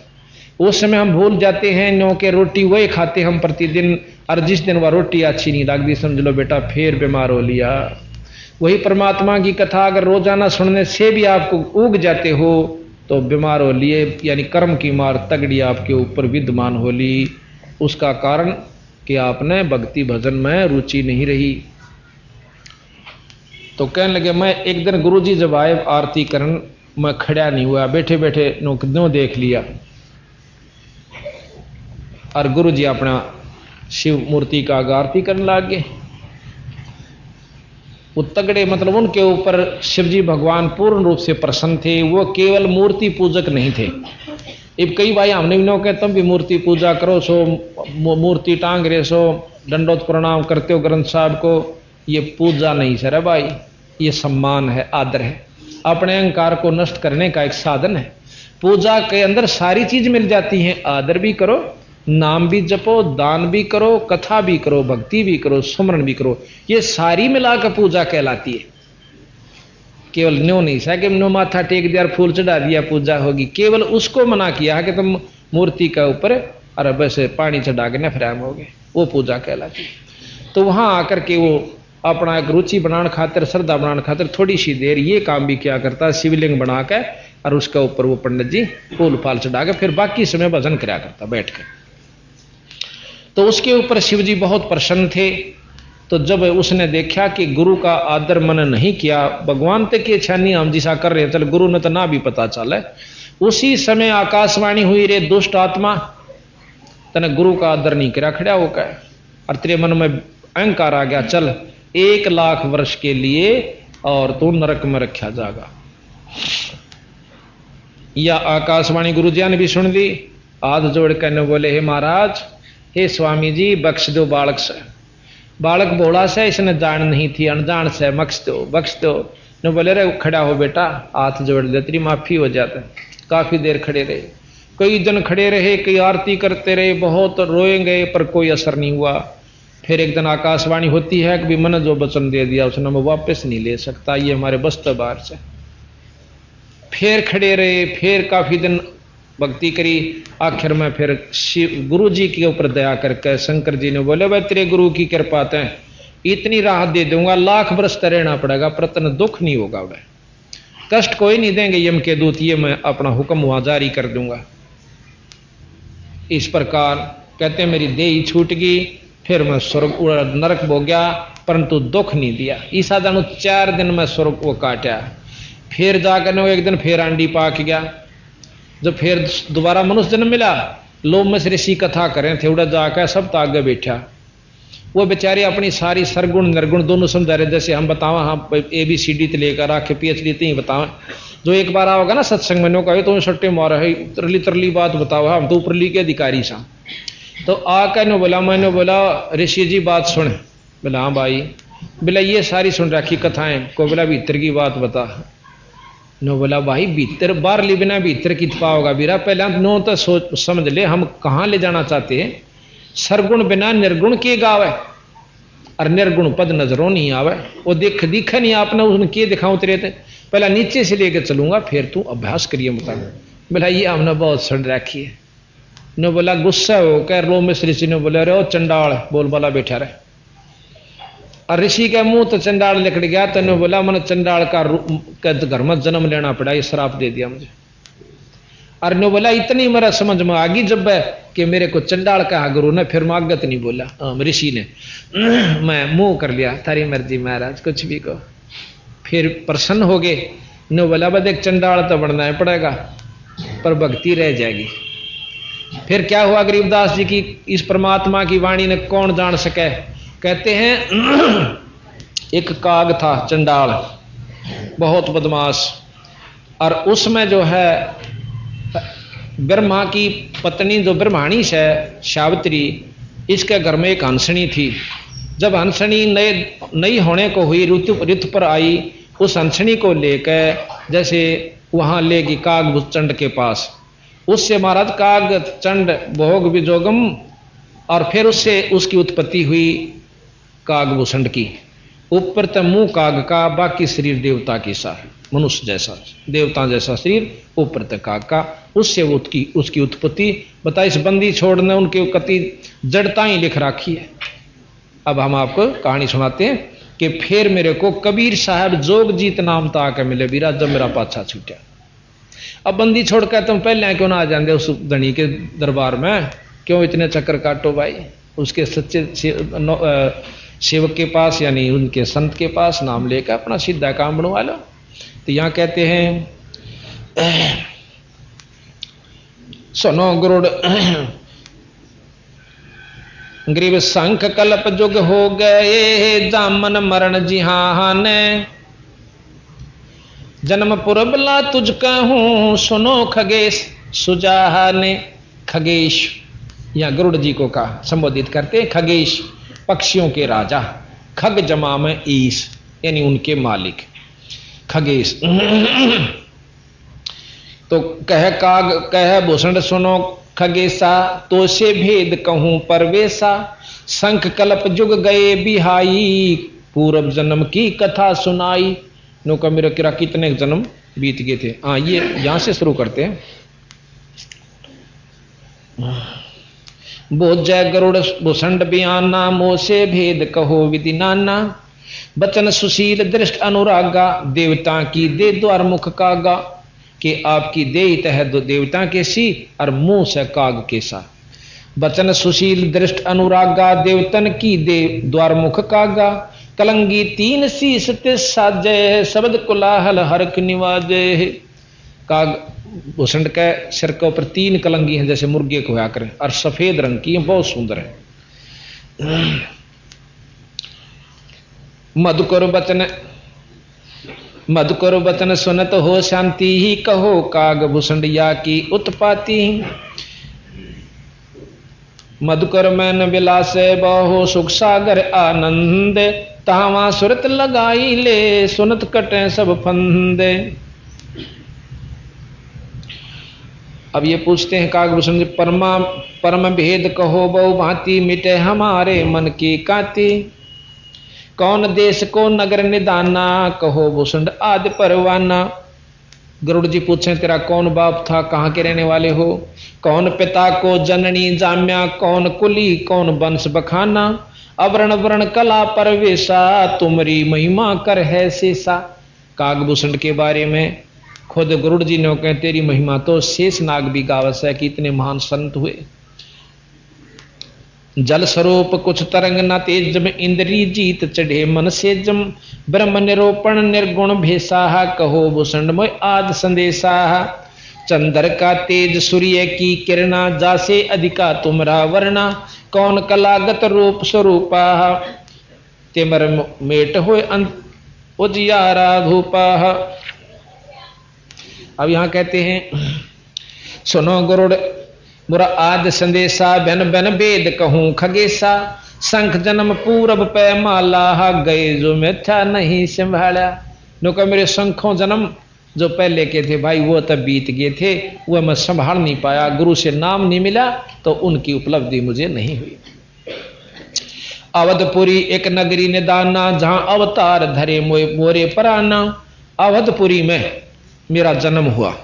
उस समय हम भूल जाते हैं नो के रोटी वही खाते हम प्रतिदिन, और जिस दिन वह रोटी अच्छी नहीं लगती समझ लो बेटा फिर बीमार हो लिया। वही परमात्मा की कथा अगर रोजाना सुनने से भी आपको उग जाते हो तो बीमार हो लिए, यानी कर्म की मार तगड़ी आपके ऊपर विद्यमान हो ली। उसका कारण कि आपने भक्ति भजन में रुचि नहीं रही। तो कहने लगे मैं एक दिन गुरुजी जब आए आरती करन, मैं खड़ा नहीं हुआ, बैठे बैठे नो देख लिया, और गुरुजी अपना शिव मूर्ति का आरती करने लग गए। वो तगड़े मतलब उनके ऊपर शिवजी भगवान पूर्ण रूप से प्रसन्न थे, वो केवल मूर्ति पूजक नहीं थे। अब कई भाई हमने भी नो कहते तुम भी मूर्ति पूजा करो, सो मूर्ति टांग रहे सो, दंडोत प्रणाम करते हो ग्रंथ साहब को, ये पूजा नहीं सर है भाई, ये सम्मान है, आदर है, अपने अहंकार को नष्ट करने का एक साधन है। पूजा के अंदर सारी चीज मिल जाती है, आदर भी करो, नाम भी जपो, दान भी करो, कथा भी करो, भक्ति भी करो, सुमरण भी करो, ये सारी मिलाकर पूजा कहलाती है। केवल न्यो नहीं सा कि नो माथा टेक दिया फूल चढ़ा दिया पूजा होगी, केवल उसको मना किया है कि तुम मूर्ति के ऊपर अरे बस पानी चढ़ा के नफराम हो गए, वो पूजा कहलाती है। तो वहां आकर के वो अपना एक रुचि बनाने खातिर, श्रद्धा बनाने खातिर थोड़ी सी देर ये काम भी क्या करता है, शिवलिंग बना के और उसके ऊपर वो पंडित जी फूल फाल चढ़ा के फिर बाकी समय भजन कराया करता बैठ कर। तो उसके ऊपर शिवजी बहुत प्रसन्न थे। तो जब उसने देखा कि गुरु का आदर मन नहीं किया, भगवान तक की इच्छा नहीं हम जिसा कर रहे चल गुरु ने तो ना भी पता चले, उसी समय आकाशवाणी हुई रे दुष्ट आत्मा तने गुरु का आदर नहीं करा, खड़ा होकर और तेरे मन में अहंकार आ गया, चल 1,00,000 वर्ष के लिए और तू नरक में रखा जाएगा। या आकाशवाणी गुरु जी ने भी सुन ली, हाथ जोड़ कर बोले हे महाराज, हे स्वामी जी बख्श दो बालक से, बालक बोला से इसने जान नहीं थी, अनजान से बख्श दो। ने बोले रे खड़ा हो बेटा, हाथ जोड़ दे तेरी माफी हो जाता। काफी देर खड़े रहे, कई दिन खड़े रहे, कई आरती करते रहे, बहुत रोएंगे पर कोई असर नहीं हुआ। फिर एक दिन आकाशवाणी होती है कि मैंने जो वचन दे दिया उसने मैं वापस नहीं ले सकता, ये हमारे बस बाहर से। फिर खड़े रहे, फिर काफी दिन भक्ति करी, आखिर में फिर शिव गुरु जी के ऊपर दया करके शंकर जी ने बोले भाई तेरे गुरु की कृपा है, इतनी राहत दे दूंगा, 1,00,000 वर्ष रहना पड़ेगा पर तन दुख नहीं होगा, वह कष्ट कोई नहीं देंगे यम के दूत, ये मैं अपना हुक्म वहां जारी कर दूंगा। इस प्रकार कहते मेरी देही छूट गई, फिर मैं स्वर्ग नरक हो गया, परंतु दुख नहीं दिया। ईसा जानू 4 दिन में स्वर्ग को काटा, फिर जाकर एक दिन फिर आंडी पाक गया। जब फिर दोबारा मनुष्य जन्म मिला, लोग में ऋषि कथा करें थे, उड़ा जाकर सब तो आगे बैठा, वो बेचारे अपनी सारी सरगुण निर्गुण दोनों समझा रहे, जैसे हम बतावा हाँ ABCD तो लेकर आके PhD तो ही बतावा। जो एक बार आओगा ना सत्संग में कहे तो सट्टे मारा है, तरली तरली बात बताओ, हम तो ऊपरली के अधिकारी सा। तो आकर ने बोला, मैंने बोला ऋषि जी बात सुन, बोला हाँ भाई, बोला ये सारी सुन रखी कथाएं को, बोला भीतर की बात बता। नो बोला भाई भीतर बाहर ली बिना भीतर की पाओगा बीरा, पहले नो तो सोच समझ ले हम कहाँ ले जाना चाहते हैं। सरगुण बिना निर्गुण के गावे और निर्गुण पद नजरों नहीं आवे, वो दिखा नहीं आपने उसने के दिखाऊं तेरे थे, पहला नीचे से लेकर चलूंगा फिर तू अभ्यास करिए बता। बोला ये हमने बहुत सड़ रखी है। नो बोला गुस्सा हो कह रो में ऋषि ने बोला रे ओ चंडाल बोल वाला बैठा रहे, और ऋषि के मुंह तो चंडाल निकल गया। तो ने बोला मैंने चंडाल का घर में जन्म लेना पड़ा, ये श्राप दे दिया मुझे। और ने बोला इतनी मेरा समझ में आ गई जब कि मेरे को चंडाल कहा गुरु ने, फिर मागत नहीं बोला ऋषि ने, मैं मुंह कर लिया थारी मर्जी महाराज कुछ भी कहो। फिर प्रसन्न हो गए। ने बोला बस एक चंडाल तो बनना ही पड़ेगा पर भक्ति रह जाएगी। फिर क्या हुआ गरीबदास जी की इस परमात्मा की वाणी ने कौन जान सके। कहते हैं एक काग था चंडाल, बहुत बदमाश, और उसमें जो है ब्रह्मा की पत्नी जो ब्रह्माणी है सावित्री, इसके घर में एक हंसनी थी। जब हंसनी नई होने को हुई ऋतु पर आई, उस हंसनी को लेकर जैसे वहां लेगी कागभूषण के पास, उससे महाराज काग चंड भोग विजोगम, और फिर उससे उसकी उत्पत्ति हुई कागभूषण की। ऊपर तो मुंह काग का, बाकी शरीर देवता की सा। मनुष्य जैसा, देवता जैसा शरीर, ऊपर तक काग का, उससे वो उसकी उत्पत्ति बता। इस बंदी छोड़ने उनके कति जड़ता ही लिख राखी है। अब हम आपको कहानी सुनाते हैं कि फिर मेरे को कबीर साहब जोगजीत नाम था आके मिले बीरा, जब मेरा पाछा छूटा। अब बंदी छोड़कर तुम पहले क्यों ना आ जाते उस धनी के दरबार में, क्यों इतने चक्कर काटो भाई, उसके सच्चे सेवक के पास यानी उनके संत के पास नाम लेकर अपना सीधा काम बनवा लो। तो यहां कहते हैं सुनो गुरुड़ ग्रीव शंख कल्प जुग हो गए, जामन मरण जिहान, जन्म पुरबला तुझ कहूं, सुनो खगेश सुजाने। खगेश या गरुड़ जी को कहा संबोधित करते हैं, खगेश पक्षियों के राजा, खग जमा में ईश यानी उनके मालिक खगेश। तो कह काग कह भूषण सुनो खगेशा, तो से भेद कहूं परवेशा, शंख कल्प जुग गए बिहाई, पूर्व जन्म की कथा सुनाई। नो का मेरा किरा कितने जन्म बीत गए थे। हाँ ये यहां से शुरू करते हैं। बोध जय गरुड़ भूषण बयाना, मोह से भेद कहो विधि नाना, बचन सुशील दृष्ट अनुरागा, देवता की दे द्वार मुख कागा, कि आपकी दे तह देवता के सी और मुंह से काग के सा। बचन सुशील दृष्ट अनुरागा, देवतन की दे द्वार मुख कागा, कलंगी तीन शीस ते साजे, शब्द कुलाहल हरक निवाजे। काग भूषण के सिर के ऊपर 3 कलंगी हैं जैसे मुर्गे को होया करें, और सफेद रंग की है, बहुत सुंदर है। मधुकर बचन सुनत हो शांति ही, कहो काग भूषणिया की उत्पाती। मधुकर मैन विलास बहु सुख सागर आनंद, तावा सुरत लगाई ले, सुनत कटे सब फंदे। अब ये पूछते हैं कागभूषण जी, परम भेद कहो बहु भांति, मिटे हमारे मन की कांति। कौन देश को नगर निदाना, कहो भूषण आदि परवाना। गरुड़ जी पूछे तेरा कौन बाप था, कहाँ के रहने वाले हो, कौन पिता को जननी जाम्या, कौन कुली कौन वंश बखाना। अवर्ण वर्ण कला परवेशा, तुमरी महिमा कर है शेषा। कागभूषण के बारे में खुद गरुड़ जी ने कहे तेरी महिमा तो शेष नाग भी गावस है कि इतने महान संत हुए। जल स्वरूप कुछ तरंग न तेजम, इंद्री जीत चढ़े मन से जम, ब्रह्म निरूपण निर्गुण भेषा, कहो भूषण मोय आद संदेशा। चंद्र का तेज सूर्य की किरणा, जासे अधिका तुमरा वर्णा, कौन कलागत रूप स्वरूपा, तिमर मेट होय उजियारा धूपा। अब यहां कहते हैं सुनो गरुड़ मुरा आद संदेशा, बन बन वेद कहूं खगेशा, शंख जन्म पूरब पे माला, गए जो मिथ्या नहीं संभाला। नो का मेरे शंखों जन्म जो पहले के थे भाई वो तब बीत गए थे, वह मैं संभाल नहीं पाया, गुरु से नाम नहीं मिला तो उनकी उपलब्धि मुझे नहीं हुई। अवधपुरी एक नगरी निदाना, जहां अवतार धरे मोरे पराना। अवधपुरी में मेरा जन्म हुआ,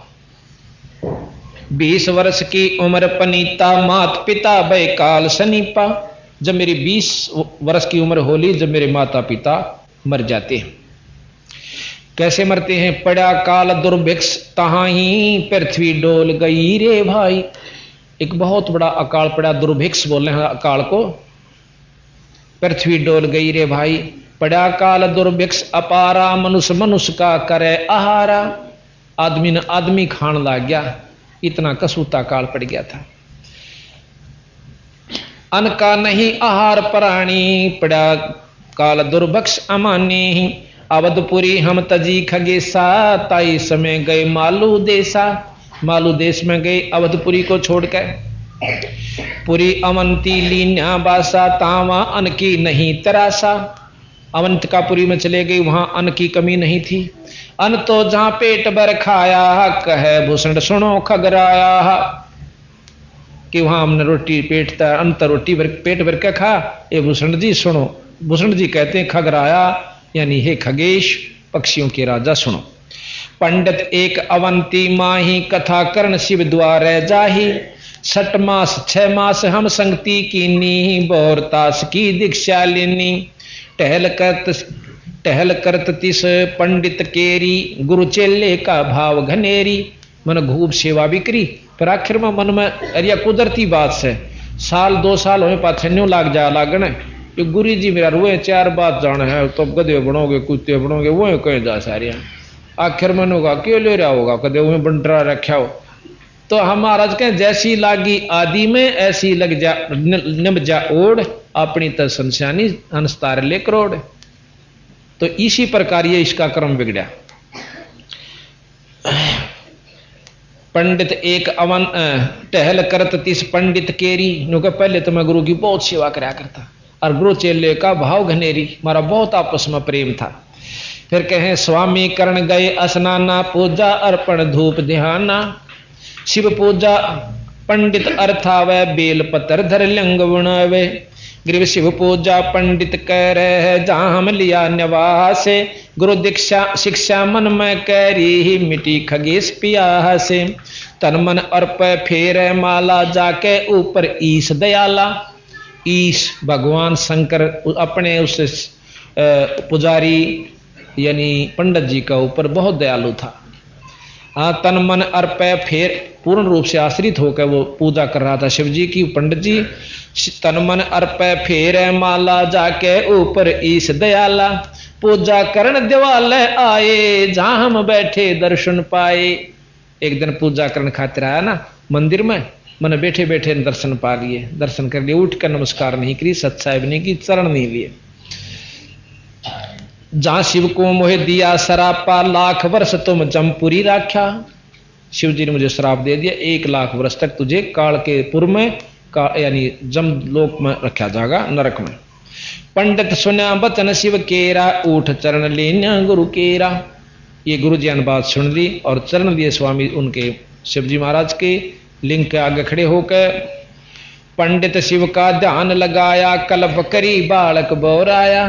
20 वर्ष की उम्र पनीता, मात पिता भय काल सनीपा। जब मेरी 20 वर्ष की उम्र होली, जब मेरे माता पिता मर जाते हैं। कैसे मरते हैं, पड़ा काल दुर्भिक्ष तहां ही, पृथ्वी डोल गई रे भाई। एक बहुत बड़ा अकाल पड़ा, दुर्भिक्ष बोल रहे हैं अकाल को, पृथ्वी डोल गई रे भाई। पड़ा काल दुर्भिक्ष अपारा, मनुष्य मनुष्य का करे आहारा। आदमी ने आदमी खान लग गया, इतना कसूता काल पड़ गया था। अन्न का नहीं आहार प्राणी, पड़ा काल दुर्भिक्ष अमानी। अवधपुरी हम तजी खगेशा, ताई समय गए मालू देशा। मालू देश में गए अवधपुरी को छोड़कर। पुरी अवंती लीन्या बासा, तावा अन्न की नहीं तरासा। अवंतिकापुरी में चले गए, वहां अन्न की कमी नहीं थी। अन्न तो जहां पेट भर खाया, कहे भूषण सुनो खगराया। कि वहां हमने रोटी पेट अंत रोटी पेट भर के खा, ये भूषण जी सुनो। भूषण जी कहते हैं खगराया यानी हे खगेश पक्षियों के राजा सुनो। पंडित एक अवंती माही कथा करण शिव द्वार जाही। 6 मास 6 मास हम संगति कीनी बहुरतास की दीक्षा लेनी। टहल करत तिस पंडित केरी गुरु चेले का भाव घनेरी। मन खूब सेवा भी करी पर आखिर में मन में अरिया कुदरती बात से 1-2 साल होने पाछे न्यू लाग जा लागन कि गुरु जी मेरा रुए 4 बात जान है तो गधे बनोगे कुत्ते बनोगे वो कहीं जा सारिया। आखिर मन होगा क्यों ले रहा होगा कदे उन्हें बंटरा रखा हो। तो हम महाराज कहें जैसी लागी आदि में ऐसी लग जा निम जा ओढ़ अपनी तत्संस्यानी अंस्तार ले करोड़। तो इसी प्रकार ये इसका क्रम बिगड़ा। पंडित एक अवन टहल करत तिस पंडित केरी नो के पहले तो मैं गुरु की बहुत सेवा कराया करता और गुरु चेले का भाव घनेरी हमारा बहुत आपस में प्रेम था। फिर कहें स्वामी करण गए स्नाना पूजा अर्पण धूप ध्याना। शिव पूजा पंडित अर्थावे बेल पतर धर लिंग बुणावे। ग्रीव शिव पूजा पंडित कह रहे जहां हम लिया निवास। गुरु दीक्षा शिक्षा मन में कैरी मिटी खगेश पिया से। तन मन अर्प फेर माला जाके ऊपर ईश दयाला। ईश भगवान शंकर अपने उस पुजारी यानी पंडित जी का ऊपर बहुत दयालु था। तन मन अर्प फेर पूर्ण रूप से आश्रित होकर वो पूजा कर रहा था शिव जी की पंडित जी। तन मन अर्प फेर माला जाके ऊपर ईश दयाला। पूजा करण दिवालय आए जहां हम बैठे दर्शन पाए। एक दिन पूजा करण खातिर आया ना मंदिर में मैंने बैठे बैठे दर्शन पा लिए। दर्शन कर लिए उठ कर नमस्कार नहीं करी सत्साहिब नहीं की चरण नहीं लिए। जहां शिव को मोहे दिया सरापा 1,00,000 वर्ष तुम जमपुरी राख्या। शिव जी ने मुझे श्राप दे दिया 1,00,000 वर्ष तक तुझे काल के पुर में यानी जम लोक में रखा जाएगा नरक में। पंडित सुना बचन शिव केरा ऊठ चरण लेना गुरु केरा। ये गुरु जी ने बात सुन ली और चरण लिए स्वामी उनके शिव जी महाराज के लिंग के आगे खड़े होकर। पंडित शिव का ध्यान लगाया कल्प करी बालक बोराया।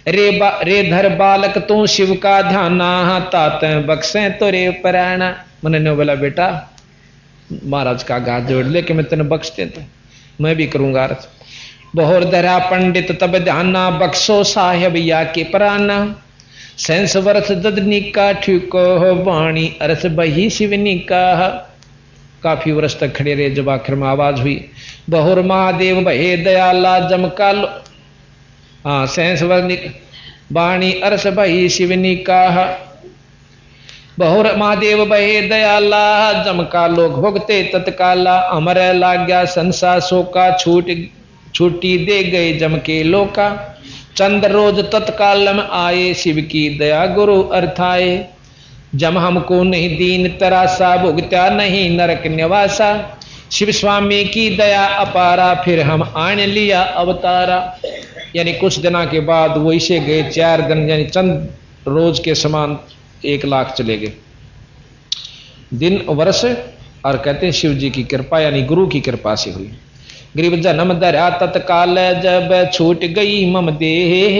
रे धर बालक तू शिव का ध्याना तात बक्से तो रे परायणा। मैंने ने बोला बेटा महाराज का हाथ जोड़ ले कि मैं तेने बख्श देता मैं भी करूंगा। बहुर धरा पंडित तब ध्याना बक्सो साहेब या के पराना। 100 वर्ष ददनी का ठुको वाणी अरस बही शिवनी का। काफी वर्ष तक खड़े रहे जब आखिर में आवाज हुई बहुर महादेव भये दयाला जमका लो। 100 वर्ष वाणी अरस बही शिवनी का। बहुर महादेव बहे दयाला जमका लोग भोगते तत्काला। अमर लाग्या संसा सोका छूटी दे गए जम के लोका। चंद्र रोज तत्काल में आए शिव की दया गुरु अर्थाए। जम हमको नहीं दीन तरासा भुगत्या नहीं नरक निवासा। शिव स्वामी की दया अपारा फिर हम आन लिया अवतारा। यानी कुछ दिनों के बाद वो इसे गए 4 दिन यानी चंद रोज के समान 1,00,000 चले गए दिन वर्ष। और कहते हैं शिव जी की कृपा यानी गुरु की कृपा से हुई। गरीब जन्म धरा तत्काल जब छूट गई मम देह।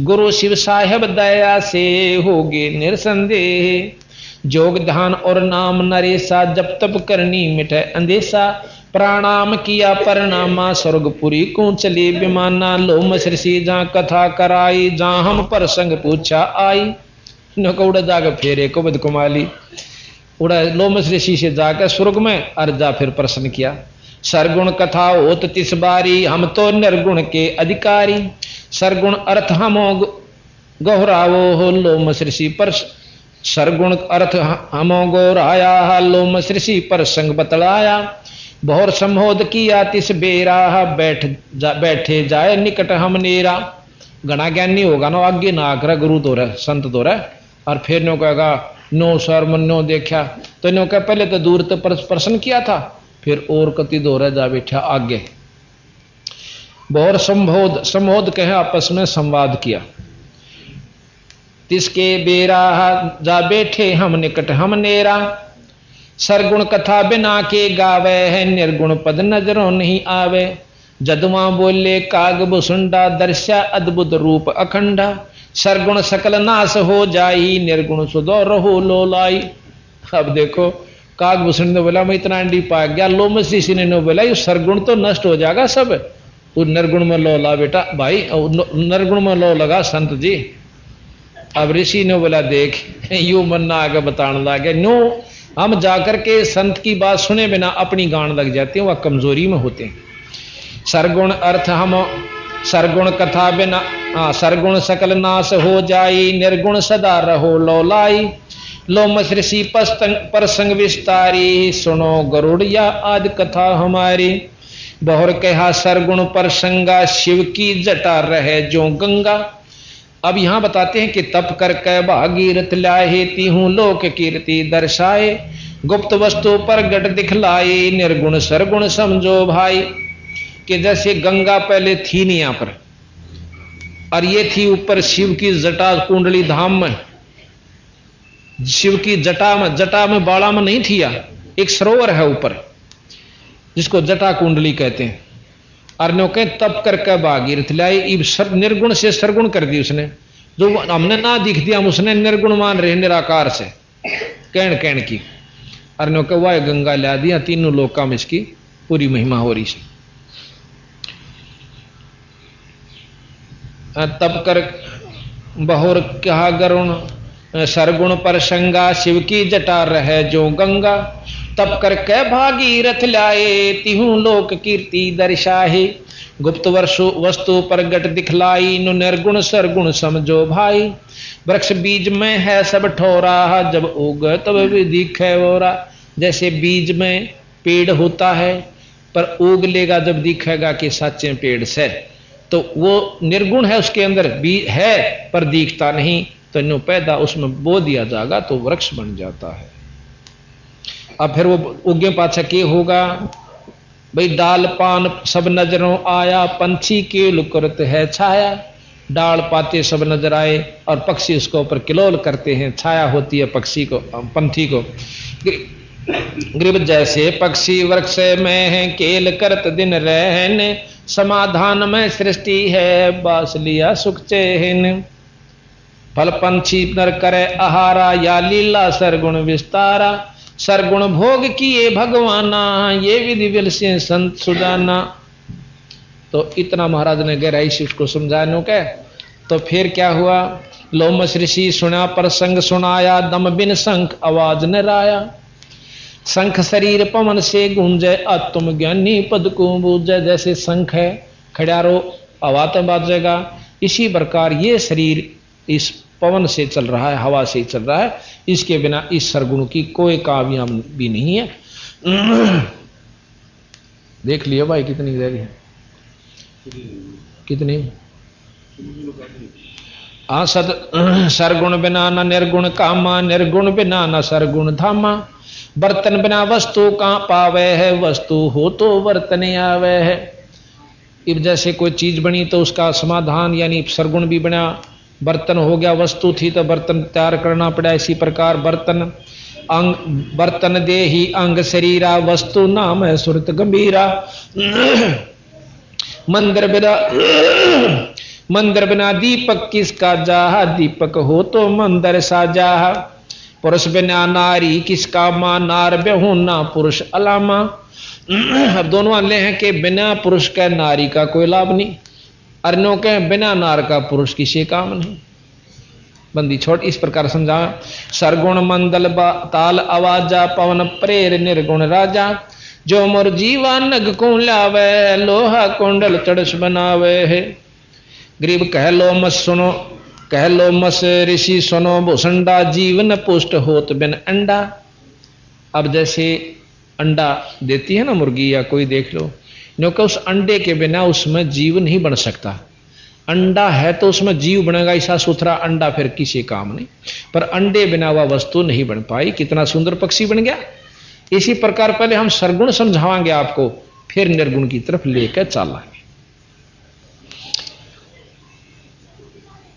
गुरु शिव साहेब दया से होगे निरसंदेह। जोग ध्यान और नाम नरेसा जब तब करनी मिटे अंदेशा। प्रणाम किया परनामा स्वर्गपुरी को चले विमाना। लो मसरसी जहाँ कथा कराई जहाँ हम प्रसंग पूछा आई। उड़ा जाकर फिर एक बद कुमाली उड़ा लोमस ऋषि से जाकर स्वर्ग में अर्जा फिर प्रश्न किया। सरगुण कथा होत तिस बारी हम तो निर्गुण के अधिकारी। सरगुण अर्थ हम गहरावो हो लोमस ऋषि पर। सरगुण अर्थ हम गौराया लोमस ऋषि पर संग बतलाया। बहुर संबोध किया तिस बेरा बैठे जाए निकट हम नेरा। घना ज्ञानी होगा ना आगे ना आकर गुरु दो रहे संत दो रहे और फिर नो कहेगा नो सर मन नो देखा तो नो कह पहले तो दूर तो प्रश्न किया था फिर और कति दो रहे जा बैठा आगे। बहुत संबोध कहे आपस में संवाद किया। तिसके बेरा जा बैठे हम निकट हम नेरा। सरगुण कथा बिना के गावे है निर्गुण पद नजरों नहीं आवे। जदुआ बोले काग बुसुंडा दर्शा अद्भुत रूप अखंडा। सरगुण सकल नाश हो जाई, निर्गुण सुदो रहो लोलाई। अब देखो कागभूषण ने बोला मैं इतना अंडी पा गया, लोमस ऋषि ने बोला ये सरगुण तो नष्ट हो जाएगा सब, वो निर्गुण में लो ला बेटा भाई, निर्गुण में लो लगा संत जी। अब ऋषि ने बोला देख यू मन्ना आगे बताने लगे, नो हम जाकर के संत की बात सुने बिना अपनी गान लग जाते हैं, वह कमजोरी में होते हैं। सरगुण अर्थ हम सरगुण कथा बिना, सरगुण सकल नाश हो जाई, निर्गुण सदा रहो लोलाई। लोमस ऋषि प्रसंग विस्तारी, सुनो गरुड़िया आज कथा हमारी। बहुर कहा सरगुण प्रसंगा, शिव की जटा रहे जो गंगा। अब यहां बताते हैं कि तप कर कै भागीरथ लाए, तीहूं लोक कीर्ति दर्शाए। गुप्त वस्तु प्रगट दिखलाए, निर्गुण सरगुण समझो भाई। कि जैसे गंगा पहले थी नहीं यहां पर, और ये थी ऊपर शिव की जटा कुंडली धाम में, शिव की जटा में बाड़ा में नहीं थी, एक सरोवर है ऊपर जिसको जटा कुंडली कहते हैं। अर्ण्यों के तप करके भागीरथ लाई, इब सब निर्गुण से सरगुण कर दी उसने, जो हमने ना दिख दिया उसने निर्गुण मान रहे निराकार से कहन की। अर्ण्यों के वाय गंगा ला दिया, तीनों लोका में इसकी पूरी महिमा हो रही है। तप कर बहुर कहा गरुण, सरगुण प्रसंगा, शिव की जटा रहे जो गंगा। तप कर कै भागीरथ लाए, तिहूं लोक कीर्ति दर्शाहे। गुप्त वस्तु प्रगट दिखलाई, नु निर्गुण सरगुण समझो भाई। वृक्ष बीज में है सब ठोरा, जब उग तब भी दिखे ओरा। जैसे बीज में पेड़ होता है पर उग लेगा जब दिखेगा कि सच्चे पेड़ से, तो वो निर्गुण है उसके अंदर भी है पर दिखता नहीं, तो नो पैदा उसमें बो दिया जाएगा तो वृक्ष बन जाता है। अब फिर वो उगे पाछा के होगा भाई, डाल पान सब नजरों आया, पंछी के लुकरत है छाया। डाल पाते सब नजर आए और पक्षी उसको ऊपर किलोल करते हैं, छाया होती है पक्षी को, पंथी को। ग्रीब जैसे पक्षी वृक्ष में है, केल करत दिन रहने। समाधान में सृष्टि है, बास लिया सुख चैन। फल पंछी नर करे आहारा, या लीला सरगुण विस्तारा। सरगुण भोग किए भगवाना, ये विधि विल से संत सुजाना। तो इतना महाराज ने गहराई से उसको समझाने के, तो फिर क्या हुआ, लोमस ऋषि सुना प्रसंग सुनाया, दम बिन शंख आवाज न राया। शंख शरीर पवन से गूंजे, आत्म ज्ञानी पद को बूझे। जैसे शंख है खड़ारो आवाज बाजेगा, इसी प्रकार ये शरीर इस पवन से चल रहा है, हवा से चल रहा है, इसके बिना इस सरगुण की कोई कामयाब भी नहीं है। देख लियो भाई कितनी देर है, कितनी सद सरगुण बिना न निर्गुण कामा, निर्गुण बिना न सरगुण धामा। बर्तन बिना वस्तु कहां पावे है, वस्तु हो तो बर्तन आवे है। अब जैसे कोई चीज बनी तो उसका समाधान यानी सरगुण भी बना, बर्तन हो गया, वस्तु थी तो बर्तन तैयार करना पड़ा। इसी प्रकार बर्तन अंग, बर्तन दे ही अंग शरीरा, वस्तु नाम है सुरत गंभीरा। मंदिर बिना दीपक किसका जाहा, दीपक हो तो मंदिर साजा। पुरुष बिना नारी किसका मां, नार बेहुना पुरुष अलामा। अब दोनों अल्ले हैं कि बिना पुरुष का नारी का कोई लाभ नहीं, अर्णों के बिना नार का पुरुष किसी काम नहीं। बंदी छोट इस प्रकार समझा। सरगुण मंदल ताल आवाजा, पवन प्रेर निर्गुण राजा। जो मोर जीवा नग को लावे, लोहा कुंडल चढ़स बनावे है। गरीब कह लो मस सुनो, कह लो मस ऋषि सुनो भूसंडा, जीवन पुष्ट होत बिन अंडा। अब जैसे अंडा देती है ना मुर्गी या कोई देख लो, क्योंकि उस अंडे के बिना उसमें जीव नहीं बन सकता। अंडा है तो उसमें जीव बनेगा, ऐसा सुथरा अंडा फिर किसी काम नहीं, पर अंडे बिना वह वस्तु नहीं बन पाई। कितना सुंदर पक्षी बन गया। इसी प्रकार पहले हम सरगुण समझावांगे आपको, फिर निर्गुण की तरफ लेकर चलाएंगे।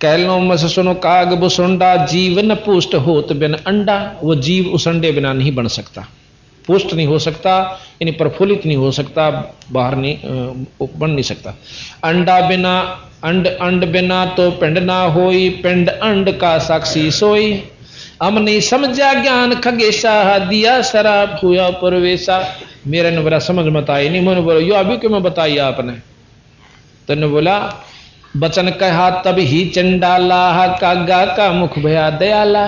कहलो मस सुनो काग बुसुंडा, जीवन पुष्ट होत बिन अंडा। वो जीव उस अंडे बिना नहीं बन सकता, पुष्ट नहीं हो सकता, यानी प्रफुल्लित नहीं हो सकता, बाहर नहीं बन नहीं सकता। अंडा बिना अंड अंड बिना तो पिंड ना होई, पिंड अंड का साक्षी सोई। हम नहीं समझा ज्ञान खगेशा, दिया शराब हुआ परवेशा। मेरे ने बोला समझ मत आई नहीं। मैंने बोला यो अभी क्यों मैं बताई आपने? तो ने बोला बचन कहा तब ही चंडाला, कागा का मुख भया दयाला।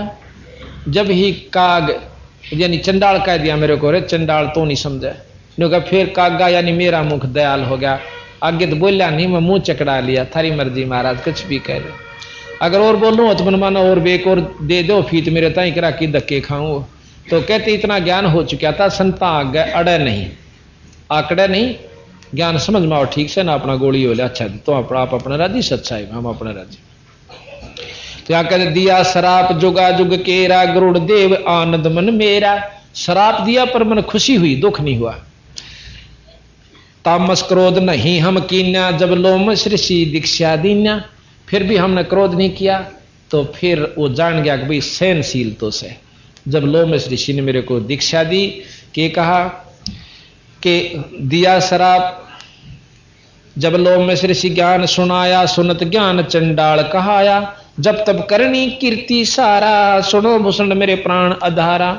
जब ही काग यानी चंडाल कह दिया मेरे को, रे चंडाल तो नहीं समझे। कहा फिर कागा यानी मेरा मुख दयाल हो गया। आगे तो बोलिया नहीं, मैं मुंह चकड़ा लिया। थारी मर्जी महाराज, कुछ भी कह दो। अगर और बोलूँ तो मनमाना और बेक और दे दो फीत मेरे ताई करा की धक्के खाऊं। तो कहते इतना ज्ञान हो चुका था, संता आगे अड़े नहीं, आकड़े नहीं। ज्ञान समझ में आओ ठीक से ना, अपना गोली हो ले अच्छा तो आप अपना राजी, सच्चाई में हम अपना राजी। तो क्या कहते दिया शराप जुगा जुग केरा, गरुड़ देव आनंद मन मेरा। शराप दिया पर मन खुशी हुई, दुख नहीं हुआ। तामस क्रोध नहीं हम कीन्या, जब लोम ऋषि दीक्षा दीन्या। फिर भी हमने क्रोध नहीं किया। तो फिर वो जान गया कि भाई सहनशील तो से। जब लोमस ऋषि ने मेरे को दीक्षा दी कि कहा कि दिया शराप, जब लोमस ऋषि ज्ञान सुनाया, सुनत ज्ञान चंडाल कहाया। जब तब करनी कीर्ति सारा, सुनो भूषण मेरे प्राण अधारा।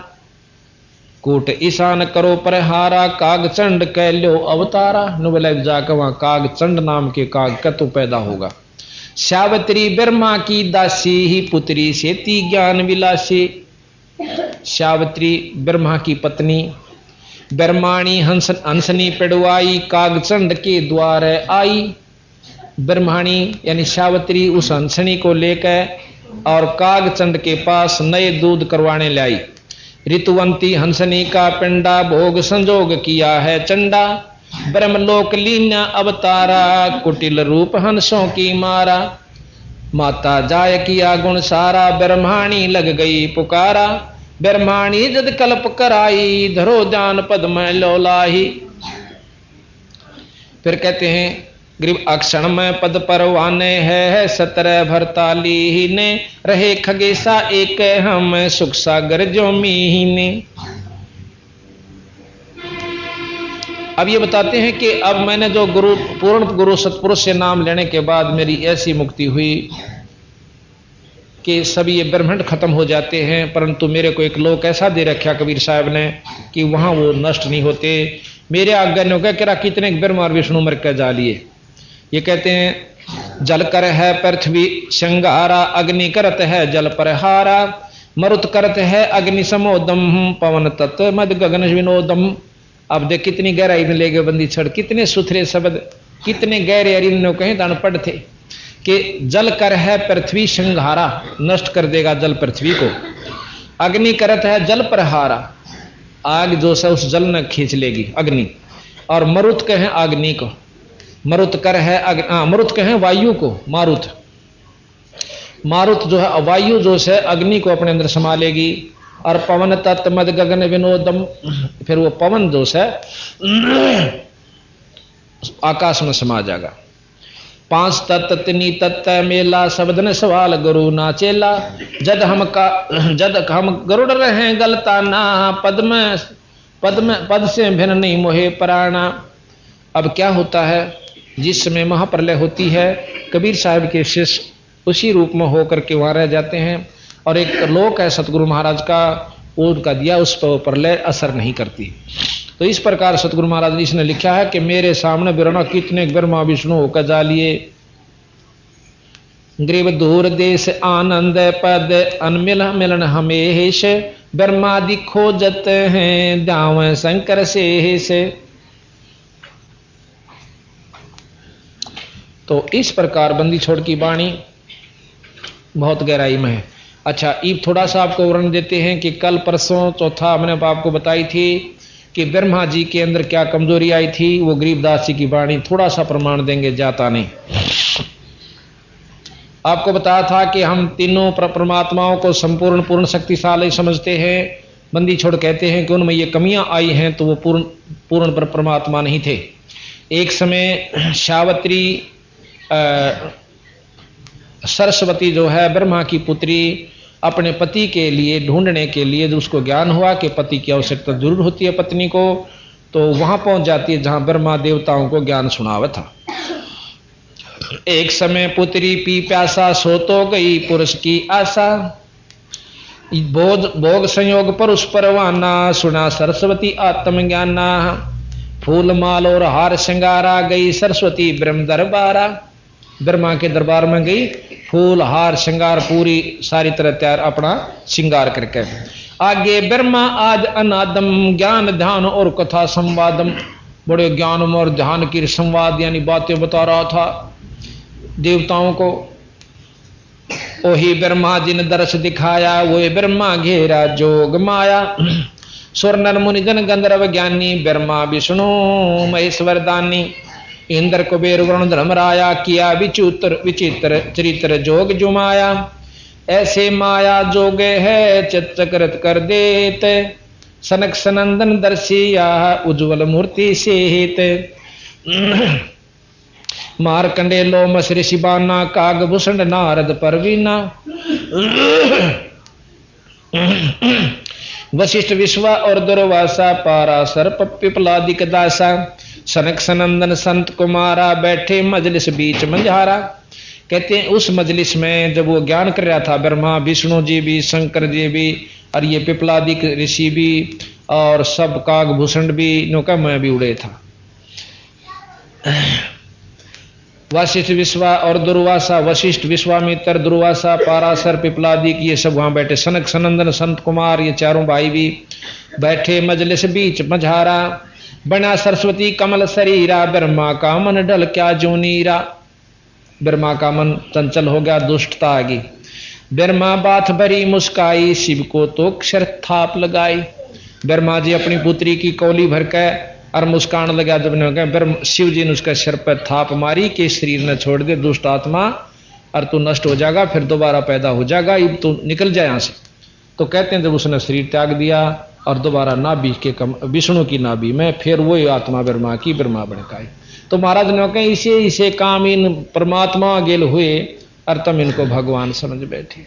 कूट ईशान करो परहारा, काग चंड कह लो अवतारा। नुबल जाकर वहां काग चंड नाम के काग का तो पैदा होगा। सावित्री ब्रह्मा की दासी ही, पुत्री सेती ज्ञान विलासी। सावित्री ब्रह्मा की पत्नी, ब्रह्माणी हंसनी पिड़वाई, कागचंड के द्वार आई। ब्रह्माणी यानी सावित्री उस हंसनी को लेकर और कागचंड के पास नए दूध करवाने लाई। ऋतुवंती हंसनी का पिंडा, भोग संजोग किया है चंडा। ब्रह्मलोक लीना अवतारा, कुटिल रूप हंसों की मारा। माता जाय किया गुण सारा, ब्रह्माणी लग गई पुकारा। ब्रह्माणी जद कल्प कराई, धरो जान पद में लोलाही। फिर कहते हैं ग्रीब अक्षण में पद परवाने है, 17 भरताली ने। रहे खगेशा एक हम, सुख सागर जो मीने। अब ये बताते हैं कि अब मैंने जो गुरु पूर्ण गुरु सतपुरुष से नाम लेने के बाद मेरी ऐसी मुक्ति हुई कि सभी ये ब्रह्मांड खत्म हो जाते हैं, परंतु मेरे को एक लोक ऐसा दे रखा कबीर साहब ने कि वहां वो नष्ट नहीं होते। मेरे आज्ञा ने कह करा कितने ब्रह्मा और विष्णु मर कर जा लिए। ये कहते हैं जल कर है पृथ्वी श्रृंगारा, अग्नि करत है जल परहारा। मरुत करत है अग्नि समोदम, पवन तत्व मद गगन विनोदम। अब देख कितनी गहराई में ले गए बंदी छड़, कितने सुथरे शब्द, कितने गहरे अरिंद कहें तो अनपढ़ थे कि जल कर है पृथ्वी श्रृंगारा, नष्ट कर देगा जल पृथ्वी को। अग्नि करत है जल परहारा, आग जो से उस जल ने खींच लेगी अग्नि। और मरुत कहें अग्नि को, मरुत कर है मरुत कहें वायु को, मारुत। मारुत जो है वायु जो से अग्नि को अपने अंदर समा लेगी। और पवन तत्व मद गगन विनोदम, फिर वो पवन जो है आकाश में समा जाएगा। 5 तत्व तिनी तत्व मेला, शब्द ने सवाल गुरु नाचेला। जद हम गरुड़ रहे गलता ना, पद से भिन्न नहीं मोहे प्राणा। अब क्या होता है, जिस समय महाप्रलय होती है कबीर साहब के शिष्य उसी रूप में होकर के वहां रह जाते हैं। और एक लोक है सतगुरु महाराज का, उनका दिया उस पर प्रलय असर नहीं करती। तो इस प्रकार सतगुरु महाराज ने इसने लिखा है कि मेरे सामने बिरना कितने ब्रह्मा विष्णु होकर जा लिए। ग्रीव दूर देश आनंद पद, अनमिल मिलन हमेश। ब्रह्मादि खोजत हैं दाव शंकर से। तो इस प्रकार बंदी छोड़ की वाणी बहुत गहराई में है। अच्छा, अब थोड़ा सा आपको वर्णन देते हैं कि कल परसों चौथा हमने आपको बताई थी कि ब्रह्मा जी के अंदर क्या कमजोरी आई थी। वो गरीबदास जी की वाणी थोड़ा सा प्रमाण देंगे, जाता नहीं। आपको बताया था कि हम तीनों परमात्माओं को संपूर्ण पूर्ण शक्तिशाली समझते हैं। बंदी छोड़ कहते हैं कि उनमें ये कमियां आई हैं तो वो पूर्ण परमात्मा नहीं थे। एक समय सावित्री सरस्वती जो है ब्रह्मा की पुत्री, अपने पति के लिए ढूंढने के लिए जो उसको ज्ञान हुआ कि पति की आवश्यकता जरूर होती है पत्नी को, तो वहां पहुंच जाती है जहां ब्रह्मा देवताओं को ज्ञान सुनावा था। एक समय पुत्री पी प्यासा, सो तो गई पुरुष की आशा। भोग संयोग पुरुष परवाना, सुना सरस्वती आत्मज्ञाना। फूल माल और हार श्रृंगारा, गई सरस्वती ब्रह्म दरबारा। ब्रह्मा के दरबार में गई, फूल हार श्रृंगार पूरी सारी तरह तैयार अपना श्रृंगार करके। आगे ब्रह्मा आज अनादम, ज्ञान ध्यान और कथा संवादम। बड़े ज्ञान और ध्यान की संवाद यानी बातें बता रहा था देवताओं को। वही ब्रह्मा जिन दर्श दिखाया, वो ब्रह्मा घेरा जोग माया। सुर नर मुनि जन गंधर्व ज्ञानी, ब्रह्मा विष्णु महेश्वर दानी। इंद्र कुबेर वरुण धर्मराया, किया विचित्र चरित्र जोग जुमाया। ऐसे माया जोगे है चक्रत कर देते, सनक सनंदन दर्शिया उज्ज्वल मूर्ति सेहित। मारकंडे लोमस ऋषि बाना, कागभूषण नारद परवीना। वशिष्ठ विश्वा और दुर्वासा, पाराशर पिपलादिक दासा। सनक सनंदन संत कुमारा, बैठे मजलिस बीच मंझारा। कहते हैं उस मजलिस में जब वो ज्ञान कर रहा था, ब्रह्मा विष्णु जी भी, शंकर जी भी, और ये पिपलादिक ऋषि भी, और सब कागभूषण भी, नौका मैं भी उड़े था। वशिष्ठ विश्वा और दुर्वासा, वशिष्ठ विश्वामित्र दुर्वासा पाराशर पिपलादिक, ये सब वहां बैठे। सनक सनंदन संत कुमार, ये चारों भाई भी बैठे मजलिस बीच मझारा। बना सरस्वती कमल शरीरा, ब्रह्मा का मन ढल क्या जो नीरा। ब्रह्मा का मन चंचल हो गया, दुष्टता आ गई। ब्रह्मा बात भरी मुस्काई, शिव को तो अक्षर थाप लगाई। ब्रह्मा जी अपनी पुत्री की कौली भर के और मुस्कान लगा। जब शिव जी ने उसका सिर पर थाप मारी कि शरीर न छोड़ दे दुष्ट आत्मा, और तू नष्ट हो जाएगा, फिर दोबारा पैदा हो जाएगा, अब तू निकल जाए यहां से। तो कहते हैं जब उसने शरीर त्याग दिया और दोबारा नाभि के विष्णु की नाभि में फिर वही आत्मा ब्रह्मा की ब्रह्मा बनकाई। तो महाराज ने कहा इसे इसे काम इन परमात्मा गेल हुए और तुम इनको भगवान समझ बैठे।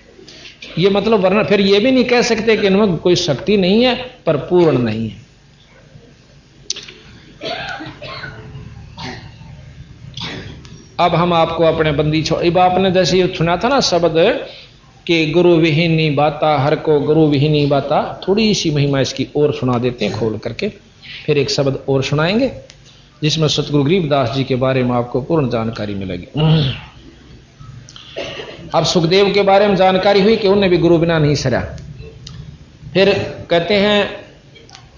ये मतलब, वरना फिर ये भी नहीं कह सकते कि इनमें कोई शक्ति नहीं है पर पूर्ण नहीं है। अब हम आपको अपने बंदी छोड़, अब आपने जैसे ये सुना था ना शब्द कि गुरु विहीनी बाता, हर को गुरु विहीनी बाता, थोड़ी सी महिमा इसकी और सुना देते हैं खोल करके, फिर एक शब्द और सुनाएंगे जिसमें सतगुरु गरीबदास जी के बारे में आपको पूर्ण जानकारी मिलेगी। अब सुखदेव के बारे में जानकारी हुई कि उन्हें भी गुरु बिना नहीं सरा। फिर कहते हैं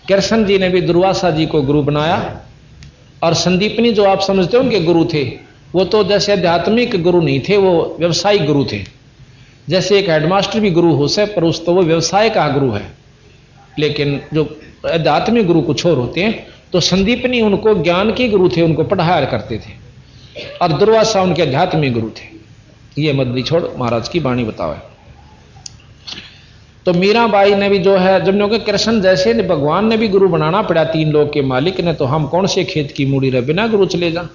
कृष्ण जी ने भी दुर्वासा जी को गुरु बनाया, और संदीपनी जो आप समझते हो उनके गुरु थे, वो तो जैसे आध्यात्मिक गुरु नहीं थे, वो व्यवसायिक गुरु थे। जैसे एक हेडमास्टर भी गुरु हो सकता, पर उस तो वो व्यवसाय का गुरु है, लेकिन जो आध्यात्मिक गुरु कुछ और होते हैं। तो संदीपनी उनको ज्ञान के गुरु थे, उनको पढ़ाया करते थे, और दुर्वासा उनके आध्यात्मिक गुरु थे। ये मदली छोड़ महाराज की वाणी बताओ। तो मीराबाई ने भी जो है, जब ने कृष्ण जैसे ने भगवान ने भी गुरु बनाना पड़ा, तीन लोक के मालिक ने, तो हम कौन से खेत की मूड़ी रहे बिना गुरु चले जा।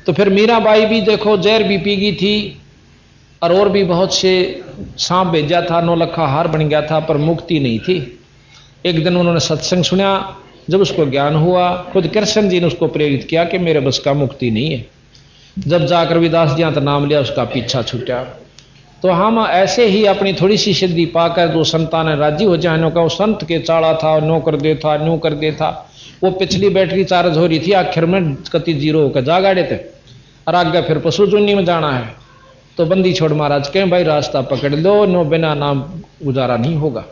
तो फिर मीराबाई भी देखो जहर भी पी गई थी, और भी बहुत से सांप भेजा था, 9 लखा हार बन गया था, पर मुक्ति नहीं थी। एक दिन उन्होंने सत्संग सुना, जब उसको ज्ञान हुआ, खुद कृष्ण जी ने उसको प्रेरित किया कि मेरे बस का मुक्ति नहीं है। जब जाकर विदास जी तो नाम लिया, उसका पीछा छूटा। तो हम ऐसे ही अपनी थोड़ी सी सिद्धि पाकर जो संतान राजी हो जाए, का वो संत के चाड़ा था, नो कर दे था, न्यू कर दे था। वो पिछली बैटरी चार्ज हो रही थी, आखिर में कति जीरो होकर जा गाड़े थे, और आगे फिर पशु जुन्नी में जाना है। तो बंदी छोड़ महाराज कहें भाई रास्ता पकड़ लो, नो बिना नाम गुजारा नहीं होगा।